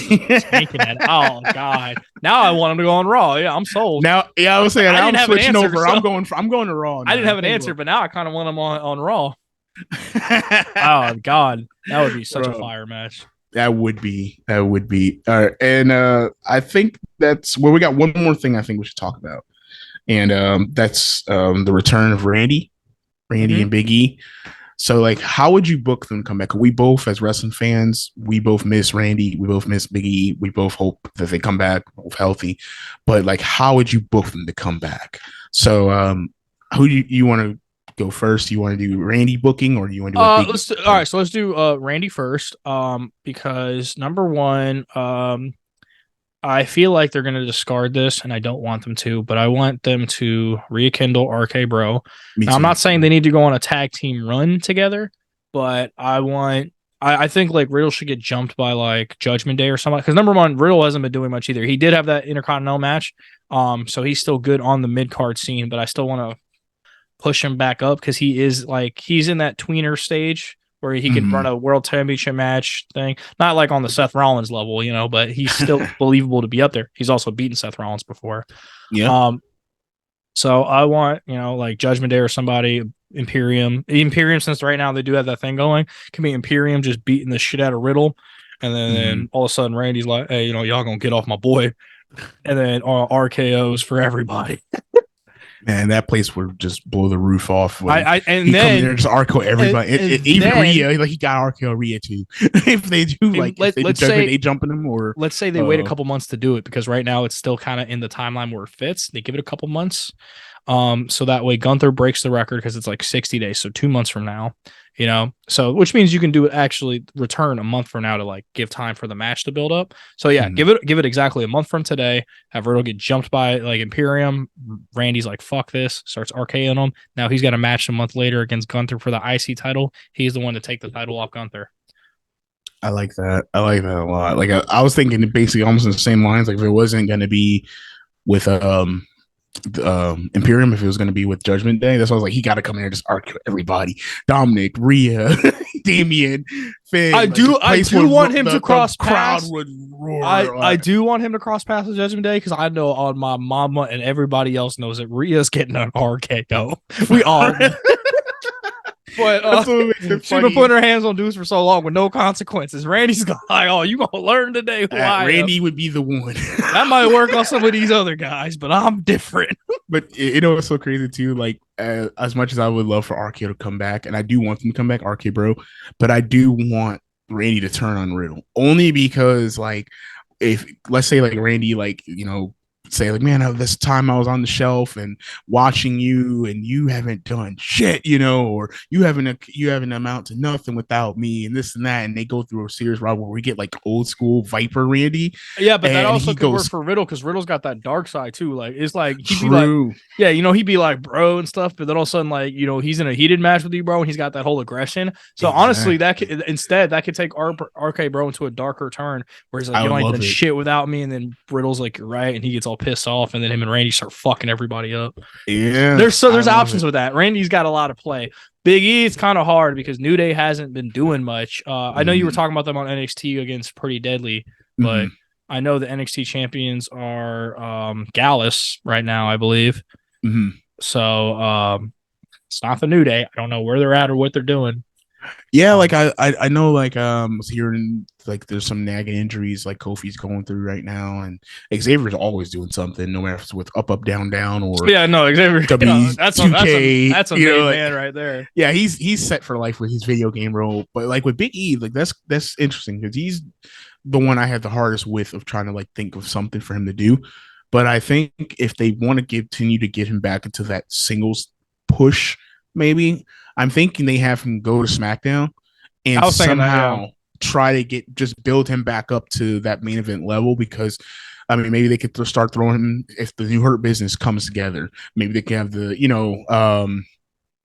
tanking it. Oh god. Now I want him to go on Raw. Yeah, I'm sold. Now, I was saying I'm switching over. So I'm going to Raw. Now. I didn't have an answer, but now I kind of want him on Raw. Oh god, that would be such a fire match. That would be. All right, and I think that's where we got one more thing. I think we should talk about. And that's the return of Randy and Big E. So, like, how would you book them to come back? We both, as wrestling fans, we both miss Randy. We both miss Big E. We both hope that they come back both healthy. But, like, how would you book them to come back? So, who do you want to go first? Do you want to do Randy booking or do you want to do all right, so let's do Randy first. Because number one, I feel like they're going to discard this, and I don't want them to, but I want them to rekindle RK-Bro. Now, I'm not saying they need to go on a tag team run together, but I think like Riddle should get jumped by like Judgment Day or something. Because number one, Riddle hasn't been doing much either. He did have that Intercontinental match, so he's still good on the mid card scene. But I still want to push him back up because he's in that tweener stage where he can run a world championship match thing. Not like on the Seth Rollins level, but he's still believable to be up there. He's also beaten Seth Rollins before. Yeah. So I want, like Judgment Day or somebody, Imperium, since right now they do have that thing going, can be Imperium just beating the shit out of Riddle. And then all of a sudden Randy's like, hey, y'all gonna get off my boy. And then RKOs for everybody. Man, that place would just blow the roof off. And then there, just RKO everybody. Even Rhea, like he got RKO Rhea too. If they do, let's say they jumping them, or let's say they wait a couple months to do it because right now it's still kind of in the timeline where it fits. They give it a couple months, so that way Gunther breaks the record because it's like 60 days, so 2 months from now. So which means you can do it actually return a month from now to like give time for the match to build up. So yeah, give it exactly a month from today. Have Riddle get jumped by like Imperium. Randy's like, fuck this, starts RKOing him. Now he's got a match a month later against Gunther for the IC title. He's the one to take the title off Gunther. I like that. I like that a lot. Like I was thinking basically almost in the same lines. Like if it wasn't going to be with Imperium, if it was going to be with Judgment Day, that's why I was like, he got to come in here and just argue everybody. Dominic, Rhea, Damian, Finn. I do want him to cross crowd paths. Would roar. I do want him to cross paths with Judgment Day because I know on my mama and everybody else knows that Rhea's getting an RKO. We all. But she's been putting her hands on dudes for so long with no consequences. Randy's like, oh, you gonna learn today who I am. Randy would be the one. That might work on some of these other guys, but I'm different. But it's so crazy too. Like as much as I would love for RK to come back, and I do want him to come back, RK-Bro, but I do want Randy to turn on Riddle only because like if let's say like Randy say like, man, this time I was on the shelf and watching you and you haven't done shit, or you haven't amount to nothing without me and this and that. And they go through a series where we get like old school Viper Randy. Yeah, but that also could work for Riddle because Riddle's got that dark side too. Like it's like he'd be like, yeah, he'd be like bro and stuff, but then all of a sudden like he's in a heated match with you, bro, and he's got that whole aggression. So honestly, that could take RK-Bro into a darker turn where he's like, you ain't done shit without me, and then Riddle's like, you're right, and he gets all pissed off, and then him and Randy start fucking everybody up. Yeah, there's options with that. Randy's got a lot of play. Big E, it's kind of hard because New Day hasn't been doing much. I know you were talking about them on NXT against Pretty Deadly, but I know the NXT champions are Gallus right now, I believe. So it's not the New Day. I don't know where they're at or what they're doing. Yeah, like I know, like was hearing like there's some nagging injuries like Kofi's going through right now, and Xavier's always doing something, no matter if it's with up down down or Xavier. That's a man right there. Yeah, he's set for life with his video game role, but like with Big E, like that's interesting because he's the one I had the hardest with of trying to like think of something for him to do. But I think if they want to continue to get him back into that singles push, maybe. I'm thinking they have him go to SmackDown and somehow try to just build him back up to that main event level because, I mean, maybe they could start throwing him if the New Hurt Business comes together. Maybe they can have the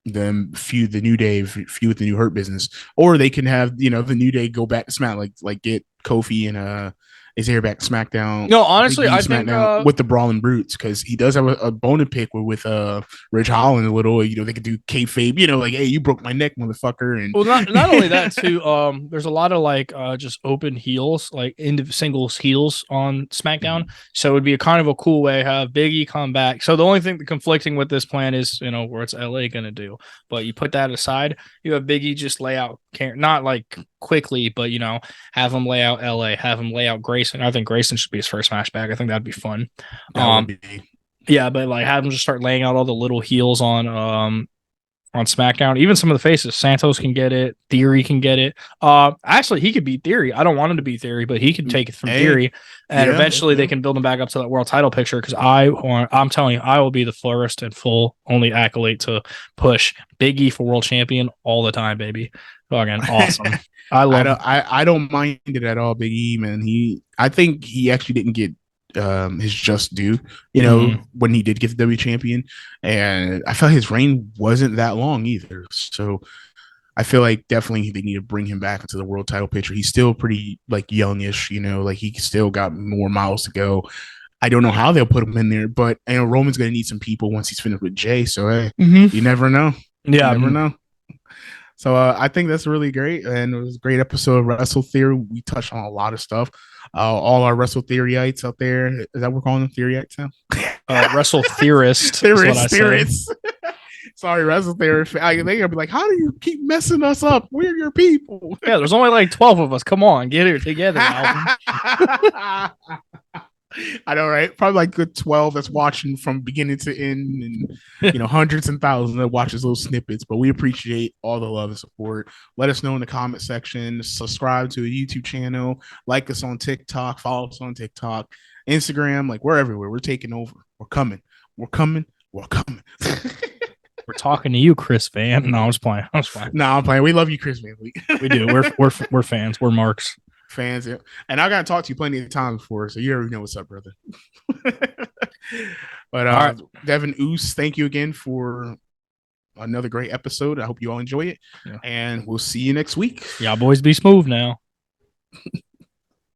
New Day feud with the New Hurt Business, or they can have the New Day go back to SmackDown, like get Kofi and Xavier back to SmackDown. No, honestly, I think with the Brawling Brutes, because he does have a bone to pick with Ridge Holland a little. They could do kayfabe, like, hey, you broke my neck, motherfucker. And well, not only that too. There's a lot of like just open heels, like singles heels on SmackDown. So it would be a kind of a cool way to have Big E come back. So the only thing conflicting with this plan is where it's LA gonna do. But you put that aside, you have Big E just lay out, not like quickly, but have him lay out LA, have him lay out Grayson. I think Grayson should be his first match back. I think that'd be fun. Yeah, but like have him just start laying out all the little heels on SmackDown. Even some of the faces. Santos can get it. Theory can get it. Actually, he could beat Theory. I don't want him to beat Theory, but he can take it from Theory, and eventually they can build him back up to that world title picture. Because I'm telling you, I will be the florist and full only accolade to push Big E for world champion all the time, baby. Fucking awesome. I don't mind it at all, Big E, man. I think he actually didn't get his just due, when he did get the W champion. And I felt his reign wasn't that long either. So I feel like definitely they need to bring him back into the world title picture. He's still pretty like youngish, like he still got more miles to go. I don't know how they'll put him in there, but Roman's going to need some people once he's finished with Jay. So hey, you never know. Yeah, you never know. So I think that's really great, and it was a great episode of Wrestle Theory. We touched on a lot of stuff. All our Wrestle Theoryites out there. Is that what we're calling them, Theoryites now? Wrestle Theorist. Theorists. Sorry, Wrestle Theory. They're going to be like, how do you keep messing us up? We're your people. Yeah, there's only like 12 of us. Come on, get it together, Alvin. I know, right? Probably like good 12 that's watching from beginning to end, and hundreds and thousands that watches little snippets. But we appreciate all the love and support. Let us know in the comment section. Subscribe to a YouTube channel. Like us on TikTok. Follow us on TikTok, Instagram. Like, we're everywhere. We're taking over. We're coming. We're coming. We're coming. We're talking to you, Chris Van. No, I'm just playing. I'm playing. We love you, Chris Van. We do. We're fans. We're marks. Fans, yeah. And I gotta talk to you plenty of times before, so you already know what's up, brother. But all right. Devin Uso, thank you again for another great episode. I hope you all enjoy it, and we'll see you next week. Y'all boys be smooth now.